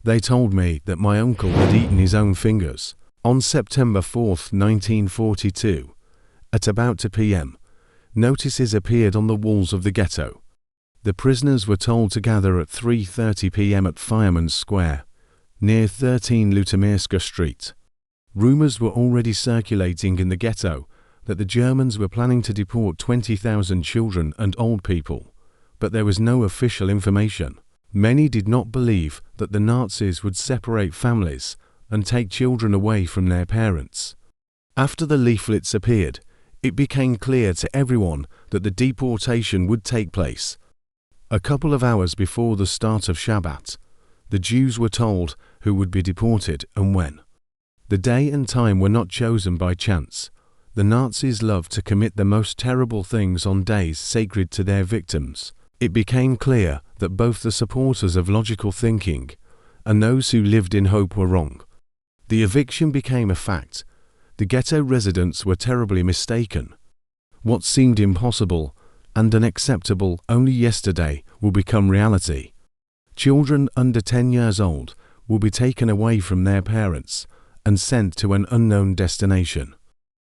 They told me that my uncle had eaten his own fingers. On September 4th, 1942, at about 2 p.m., notices appeared on the walls of the ghetto. The prisoners were told to gather at 3:30 p.m. at Fireman's Square, near 13 Lutomirska Street. Rumors were already circulating in the ghetto that the Germans were planning to deport 20,000 children and old people, but there was no official information. Many did not believe that the Nazis would separate families and take children away from their parents. After the leaflets appeared, it became clear to everyone that the deportation would take place. A couple of hours before the start of Shabbat, the Jews were told who would be deported and when. The day and time were not chosen by chance. The Nazis loved to commit the most terrible things on days sacred to their victims. It became clear that both the supporters of logical thinking and those who lived in hope were wrong. The eviction became a fact. The ghetto residents were terribly mistaken. What seemed impossible and unacceptable only yesterday will become reality. Children under 10 years old will be taken away from their parents and sent to an unknown destination.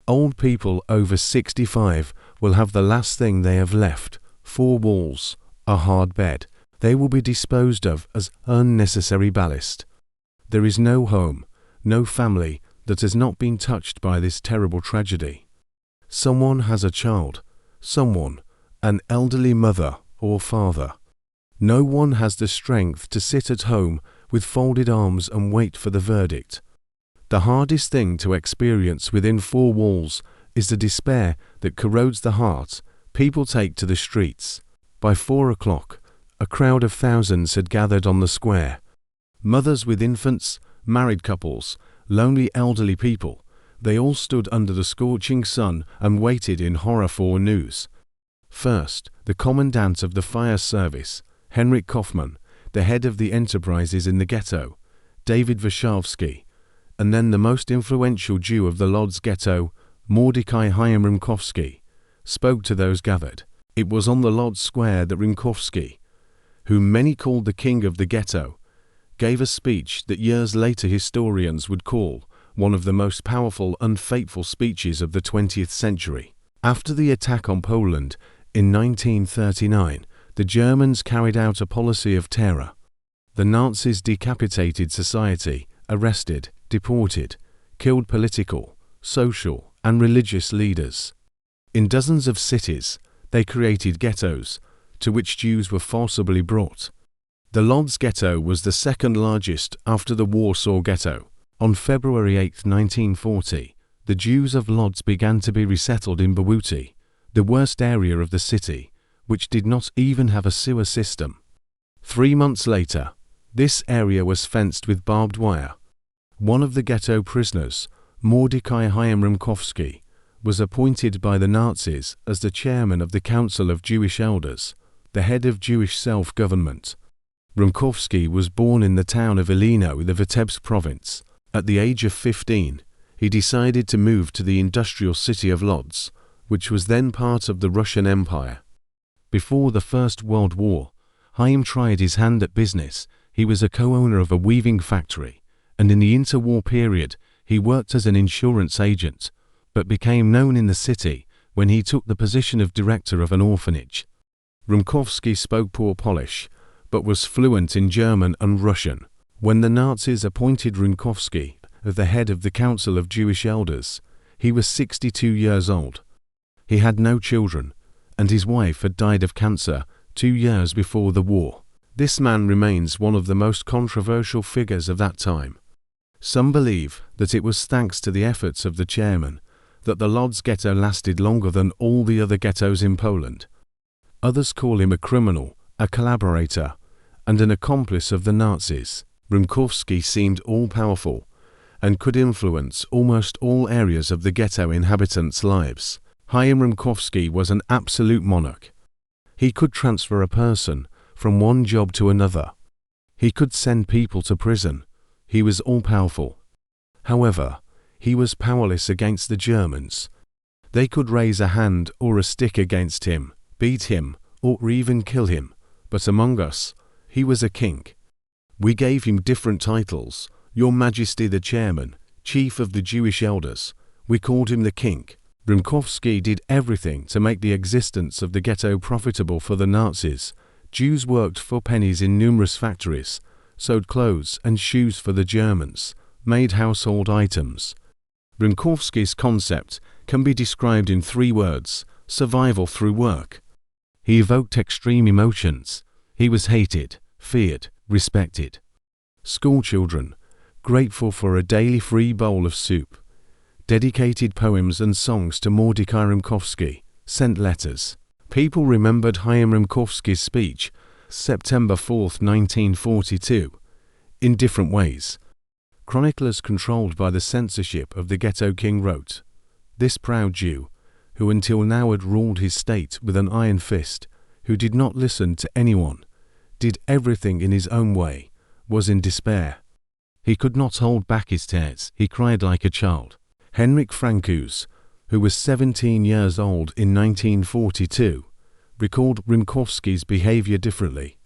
Old people over 65 will have the last thing they have left, 4 walls, a hard bed. They will be disposed of as unnecessary ballast. There is no home, no family that has not been touched by this terrible tragedy. Someone has a child, someone, an elderly mother or father. No one has the strength to sit at home with folded arms and wait for the verdict. The hardest thing to experience within 4 walls is the despair that corrodes the heart. People take to the streets. By 4 o'clock, a crowd of thousands had gathered on the square. Mothers with infants, married couples, lonely elderly people, they all stood under the scorching sun and waited in horror for news. First, the commandant of the fire service, Henryk Kaufmann, the head of the enterprises in the ghetto, David Warszawski, and then the most influential Jew of the Lodz ghetto, Mordecai Chaim Rimkowski, spoke to those gathered. It was on the Lodz square that Rimkowski, whom many called the king of the ghetto, gave a speech that years later historians would call one of the most powerful and fateful speeches of the 20th century. After the attack on Poland in 1939, the Germans carried out a policy of terror. The Nazis decapitated society, arrested, deported, killed political, social, and religious leaders. In dozens of cities, they created ghettos, to which Jews were forcibly brought. The Lodz ghetto was the second largest after the Warsaw ghetto. On February 8, 1940, the Jews of Lodz began to be resettled in Bawuty, the worst area of the city, which did not even have a sewer system. 3 months later, this area was fenced with barbed wire. One of the ghetto prisoners, Mordecai Chaim Rimkowski, was appointed by the Nazis as the chairman of the Council of Jewish Elders, the head of Jewish self-government. Rimkowski was born in the town of Ilino, the Vitebsk province. At the age of 15, he decided to move to the industrial city of Lodz, which was then part of the Russian Empire. Before the First World War, Chaim tried his hand at business. He was a co-owner of a weaving factory, and in the interwar period, he worked as an insurance agent, but became known in the city when he took the position of director of an orphanage. Rimkowski spoke poor Polish, but was fluent in German and Russian. When the Nazis appointed Rimkowski as the head of the Council of Jewish Elders, he was 62 years old. He had no children, and his wife had died of cancer 2 years before the war. This man remains one of the most controversial figures of that time. Some believe that it was thanks to the efforts of the chairman that the Lodz ghetto lasted longer than all the other ghettos in Poland. Others call him a criminal, a collaborator, and an accomplice of the Nazis. Rimkowski seemed all-powerful and could influence almost all areas of the ghetto inhabitants' lives. Chaim Rimkowski was an absolute monarch. He could transfer a person from one job to another. He could send people to prison. He was all-powerful. However, he was powerless against the Germans. They could raise a hand or a stick against him, beat him, or even kill him. But among us, he was a king. We gave him different titles: Your Majesty the Chairman, Chief of the Jewish Elders. We called him the king. Rimkowski did everything to make the existence of the ghetto profitable for the Nazis. Jews worked for pennies in numerous factories, sewed clothes and shoes for the Germans, made household items. Rimkowski's concept can be described in 3 words: survival through work. He evoked extreme emotions. He was hated, feared, respected. School children, grateful for a daily free bowl of soup, dedicated poems and songs to Mordecai Rimkowski, sent letters. People remembered Chaim Rimkowski's speech, September 4, 1942, in different ways. Chroniclers controlled by the censorship of the ghetto king wrote, "This proud Jew, who until now had ruled his state with an iron fist, who did not listen to anyone, did everything in his own way, was in despair. He could not hold back his tears. He cried like a child." Henryk Frankus, who was 17 years old in 1942, recalled Rimkowski's behavior differently.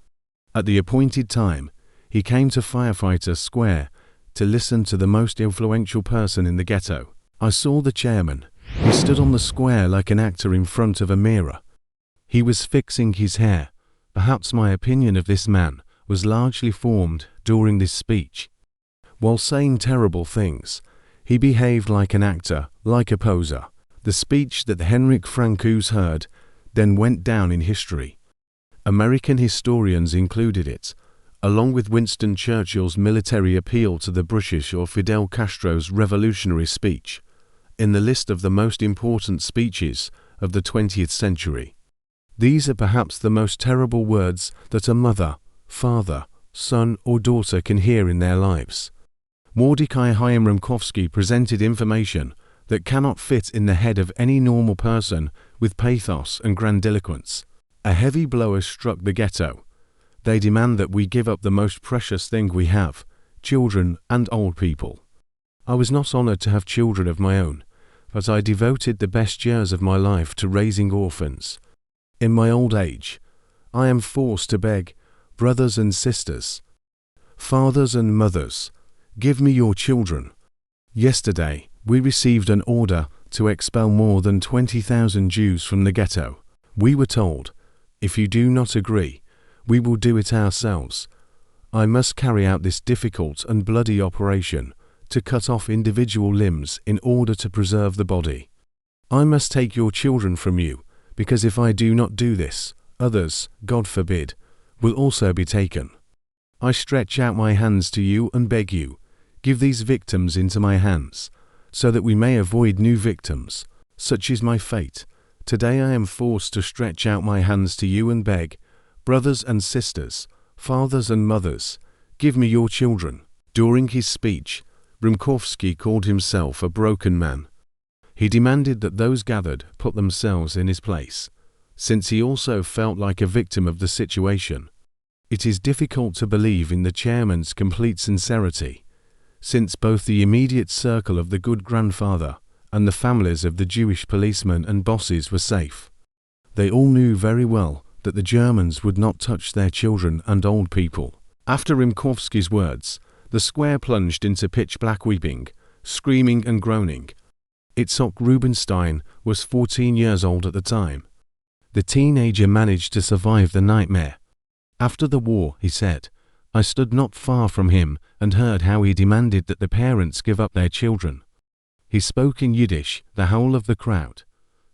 At the appointed time, he came to Firefighter Square to listen to the most influential person in the ghetto. I saw the chairman. He stood on the square like an actor in front of a mirror. He was fixing his hair. Perhaps my opinion of this man was largely formed during this speech. While saying terrible things, he behaved like an actor, like a poser. The speech that Henrik Frankus heard then went down in history. American historians included it, along with Winston Churchill's military appeal to the British or Fidel Castro's revolutionary speech, in the list of the most important speeches of the 20th century. These are perhaps the most terrible words that a mother, father, son or daughter can hear in their lives. Mordecai Chaim Rumkowski presented information that cannot fit in the head of any normal person with pathos and grandiloquence. A heavy blow has struck the ghetto. They demand that we give up the most precious thing we have, children and old people. I was not honored to have children of my own, but I devoted the best years of my life to raising orphans. In my old age, I am forced to beg, brothers and sisters, fathers and mothers, give me your children. Yesterday, we received an order to expel more than 20,000 Jews from the ghetto. We were told, if you do not agree, we will do it ourselves. I must carry out this difficult and bloody operation to cut off individual limbs in order to preserve the body. I must take your children from you, because if I do not do this, others, God forbid, will also be taken. I stretch out my hands to you and beg you, give these victims into my hands, so that we may avoid new victims. Such is my fate. Today I am forced to stretch out my hands to you and beg, brothers and sisters, fathers and mothers, give me your children. During his speech, Rumkowski called himself a broken man. He demanded that those gathered put themselves in his place, since he also felt like a victim of the situation. It is difficult to believe in the chairman's complete sincerity, since both the immediate circle of the good grandfather and the families of the Jewish policemen and bosses were safe. They all knew very well that the Germans would not touch their children and old people. After Rumkowski's words, the square plunged into pitch-black weeping, screaming and groaning. Itzhak Rubinstein was 14 years old at the time. The teenager managed to survive the nightmare. After the war, he said, I stood not far from him and heard how he demanded that the parents give up their children. He spoke in Yiddish, the howl of the crowd.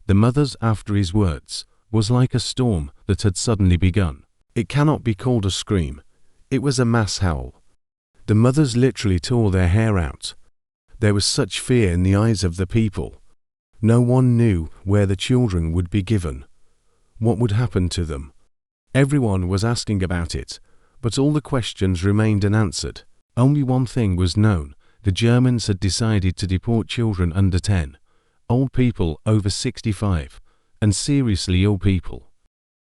The mothers, after his words, was like a storm that had suddenly begun. It cannot be called a scream. It was a mass howl. The mothers literally tore their hair out. There was such fear in the eyes of the people. No one knew where the children would be given. What would happen to them? Everyone was asking about it, but all the questions remained unanswered. Only one thing was known. The Germans had decided to deport children under 10, old people over 65, and seriously ill people.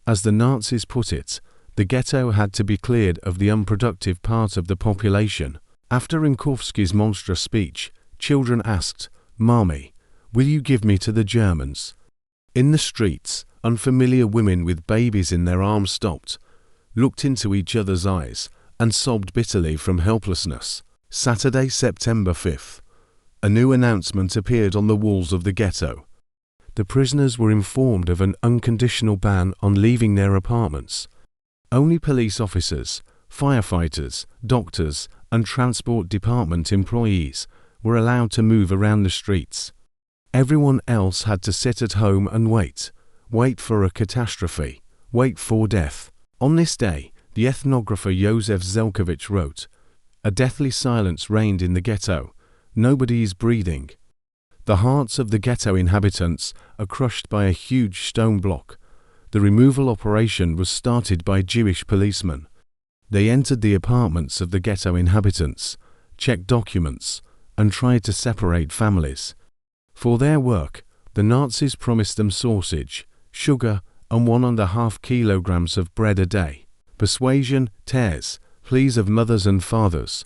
As the Nazis put it, the ghetto had to be cleared of the unproductive part of the population. After Rumkowski's monstrous speech, children asked, Mommy, will you give me to the Germans? In the streets, unfamiliar women with babies in their arms stopped, looked into each other's eyes, and sobbed bitterly from helplessness. Saturday, September 5th. A new announcement appeared on the walls of the ghetto. The prisoners were informed of an unconditional ban on leaving their apartments. Only police officers, firefighters, doctors, and transport department employees were allowed to move around the streets. Everyone else had to sit at home and wait for a catastrophe, wait for death. On this day, the ethnographer Josef Zelkovich wrote, a deathly silence reigned in the ghetto. Nobody is breathing. The hearts of the ghetto inhabitants are crushed by a huge stone block. The removal operation was started by Jewish policemen. They entered the apartments of the ghetto inhabitants, checked documents, and tried to separate families. For their work, the Nazis promised them sausage, sugar, and 1.5 kilograms of bread a day. Persuasion, tears, pleas of mothers and fathers.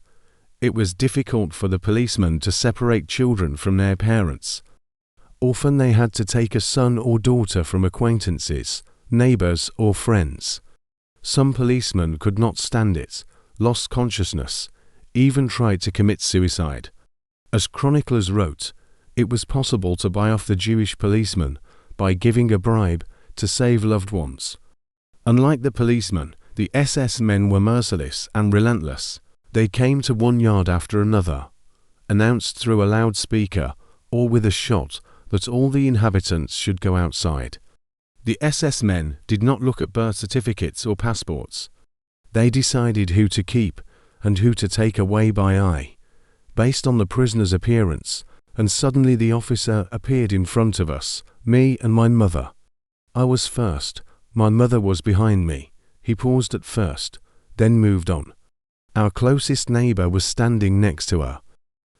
It was difficult for the policemen to separate children from their parents. Often they had to take a son or daughter from acquaintances, neighbors, or friends. Some policemen could not stand it, lost consciousness, even tried to commit suicide. As chroniclers wrote, it was possible to buy off the Jewish policemen by giving a bribe to save loved ones. Unlike the policemen, the SS men were merciless and relentless. They came to one yard after another, announced through a loudspeaker or with a shot that all the inhabitants should go outside. The SS men did not look at birth certificates or passports. They decided who to keep and who to take away by eye, based on the prisoner's appearance, and suddenly the officer appeared in front of us, me and my mother. I was first, my mother was behind me. He paused at first, then moved on. Our closest neighbor was standing next to her.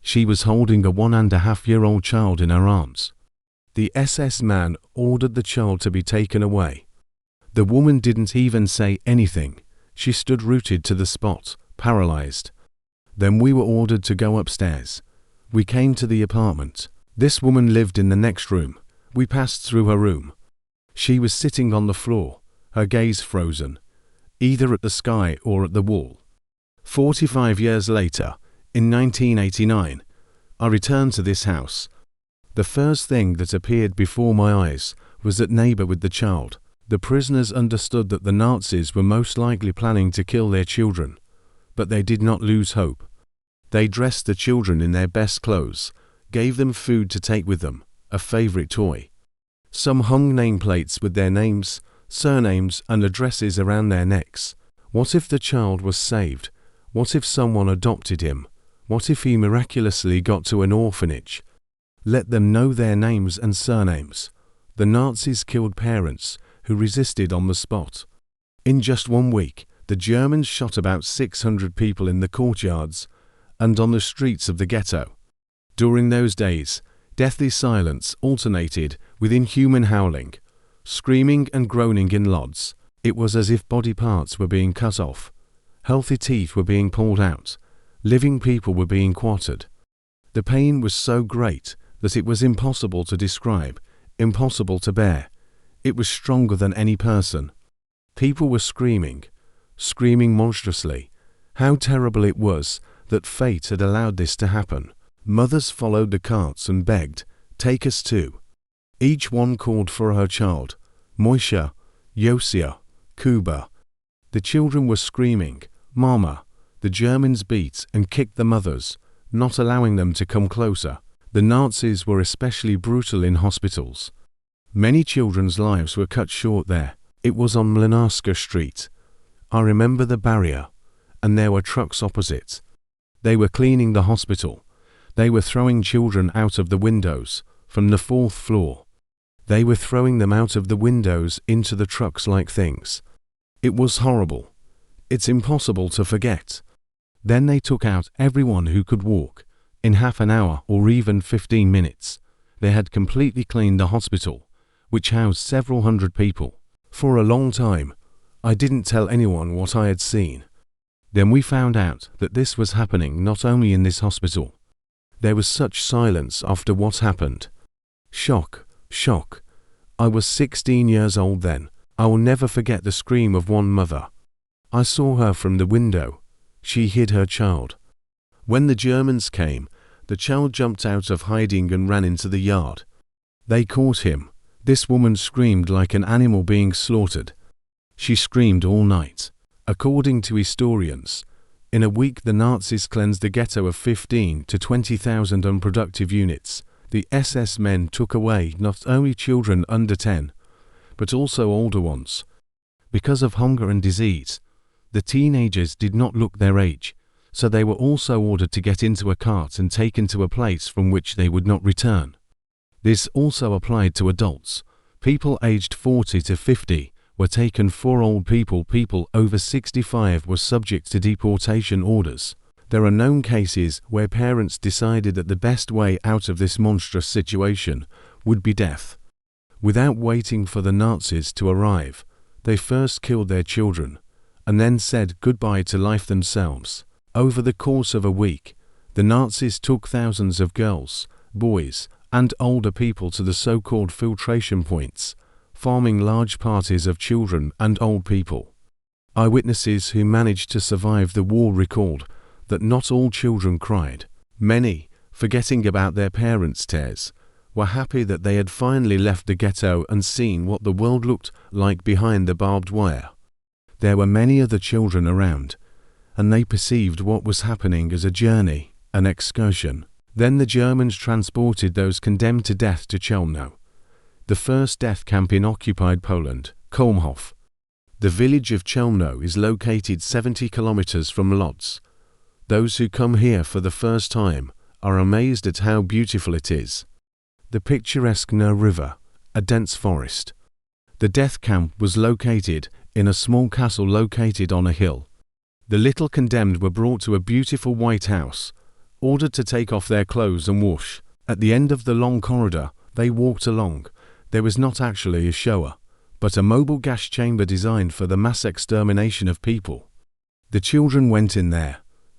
She was holding a 1.5-year-old child in her arms. The SS man ordered the child to be taken away. The woman didn't even say anything. She stood rooted to the spot, paralyzed. Then we were ordered to go upstairs. We came to the apartment. This woman lived in the next room. We passed through her room. She was sitting on the floor, her gaze frozen, either at the sky or at the wall. 45 years later, in 1989, I returned to this house. The first thing that appeared before my eyes was that neighbor with the child. The prisoners understood that the Nazis were most likely planning to kill their children, but they did not lose hope. They dressed the children in their best clothes, gave them food to take with them, a favorite toy. Some hung nameplates with their names, surnames, and addresses around their necks. What if the child was saved? What if someone adopted him? What if he miraculously got to an orphanage? Let them know their names and surnames. The Nazis killed parents who resisted on the spot. In just 1 week, the Germans shot about 600 people in the courtyards and on the streets of the ghetto. During those days, deathly silence alternated with inhuman howling, screaming and groaning in lods. It was as if body parts were being cut off, healthy teeth were being pulled out, living people were being quartered. The pain was so great that it was impossible to describe, impossible to bear. It was stronger than any person. People were screaming monstrously. How terrible it was that fate had allowed this to happen. Mothers followed the carts and begged, "Take us too." Each one called for her child, Moisha, Yosia, Kuba. The children were screaming, "Mama." The Germans beat and kicked the mothers, not allowing them to come closer. The Nazis were especially brutal in hospitals. Many children's lives were cut short there. It was on Mlynarska Street. I remember the barrier, and there were trucks opposite. They were cleaning the hospital. They were throwing children out of the windows, from the 4th floor. They were throwing them out of the windows into the trucks like things. It was horrible. It's impossible to forget. Then they took out everyone who could walk. In half an hour or even 15 minutes, they had completely cleaned the hospital, which housed several hundred people. For a long time, I didn't tell anyone what I had seen. Then we found out that this was happening not only in this hospital. There was such silence after what happened. Shock, shock. I was 16 years old then. I will never forget the scream of one mother. I saw her from the window. She hid her child. When the Germans came, the child jumped out of hiding and ran into the yard. They caught him. This woman screamed like an animal being slaughtered. She screamed all night. According to historians, in a week the Nazis cleansed a ghetto of 15 to 20,000 unproductive units. The SS men took away not only children under 10, but also older ones. Because of hunger and disease, the teenagers did not look their age, so they were also ordered to get into a cart and taken to a place from which they would not return. This also applied to adults. People aged 40 to 50 were taken. For old people over 65 were subject to deportation orders. There are known cases where parents decided that the best way out of this monstrous situation would be death. Without waiting for the Nazis to arrive, they first killed their children, and then said goodbye to life themselves. Over the course of a week, the Nazis took thousands of girls, boys, and older people to the so-called filtration points, farming large parties of children and old people. Eyewitnesses who managed to survive the war recalled that not all children cried. Many, forgetting about their parents' tears, were happy that they had finally left the ghetto and seen what the world looked like behind the barbed wire. There were many other children around, and they perceived what was happening as a journey, an excursion. Then the Germans transported those condemned to death to Chelmno, the first death camp in occupied Poland, Kolmhof. The village of Chelmno is located 70 kilometers from Lodz. Those who come here for the first time are amazed at how beautiful it is. The picturesque Ner River, a dense forest. The death camp was located in a small castle located on a hill. The little condemned were brought to a beautiful white house, ordered to take off their clothes and wash. At the end of the long corridor they walked along, there was not actually a shower, but a mobile gas chamber designed for the mass extermination of people. The children went in there.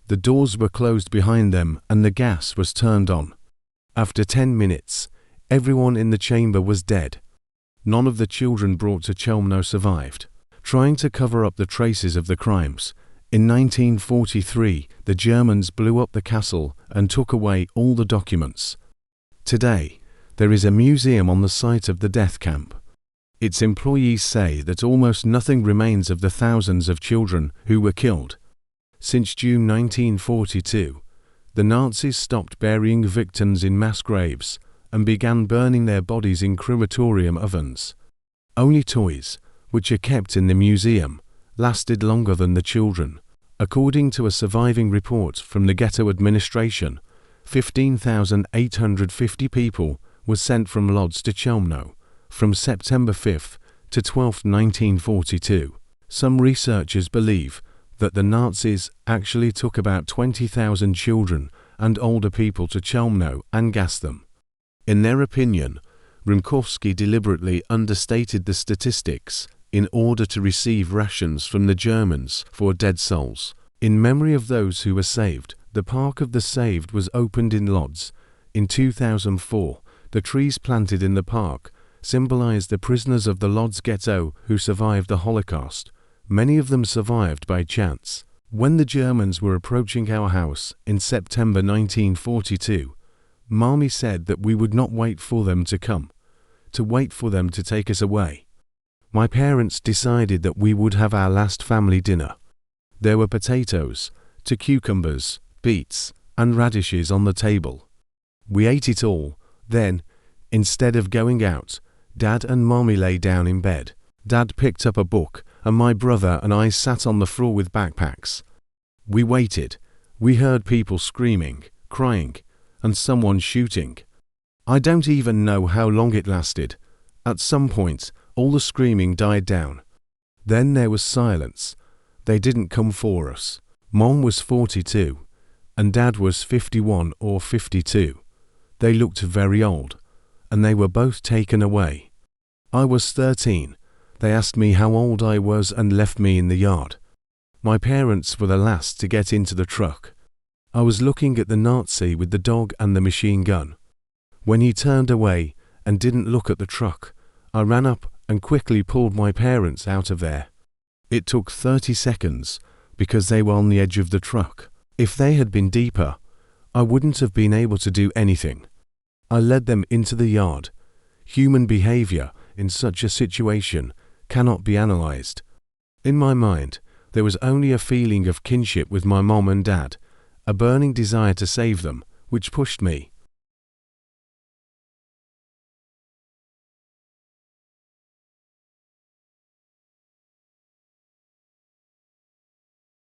The doors were closed behind them and the gas was turned on. After 10 minutes, everyone in the chamber was dead. None of the children brought to Chelmno survived. Trying to cover up the traces of the crimes, in 1943 the Germans blew up the castle and took away all the documents. Today, there is a museum on the site of the death camp. Its employees say that almost nothing remains of the thousands of children who were killed. Since June 1942, the Nazis stopped burying victims in mass graves and began burning their bodies in crematorium ovens. Only toys, which are kept in the museum, lasted longer than the children. According to a surviving report from the ghetto administration, 15,850 people were sent from Lodz to Chelmno from September 5 to 12, 1942. Some researchers believe that the Nazis actually took about 20,000 children and older people to Chelmno and gassed them. In their opinion, Rimkowski deliberately understated the statistics in order to receive rations from the Germans for dead souls. In memory of those who were saved, the Park of the Saved was opened in Lodz. In 2004, the trees planted in the park symbolized the prisoners of the Lodz ghetto who survived the Holocaust. Many of them survived by chance. When the Germans were approaching our house in September 1942, Mommy said that we would not wait for them to come, to wait for them to take us away. My parents decided that we would have our last family dinner. There were potatoes, cucumbers, beets, and radishes on the table. We ate it all. Then, instead of going out, Dad and Mommy lay down in bed. Dad picked up a book, and my brother and I sat on the floor with backpacks. We waited. We heard people screaming, crying, and someone shooting. I don't even know how long it lasted. At some point, all the screaming died down. Then there was silence. They didn't come for us. Mom was 42, and Dad was 51 or 52. They looked very old, and they were both taken away. I was 13. They asked me how old I was and left me in the yard. My parents were the last to get into the truck. I was looking at the Nazi with the dog and the machine gun. When he turned away and didn't look at the truck, I ran up and quickly pulled my parents out of there. It took 30 seconds because they were on the edge of the truck. If they had been deeper, I wouldn't have been able to do anything. I led them into the yard. Human behavior in such a situation cannot be analyzed. In my mind, there was only a feeling of kinship with my mom and dad, a burning desire to save them, which pushed me.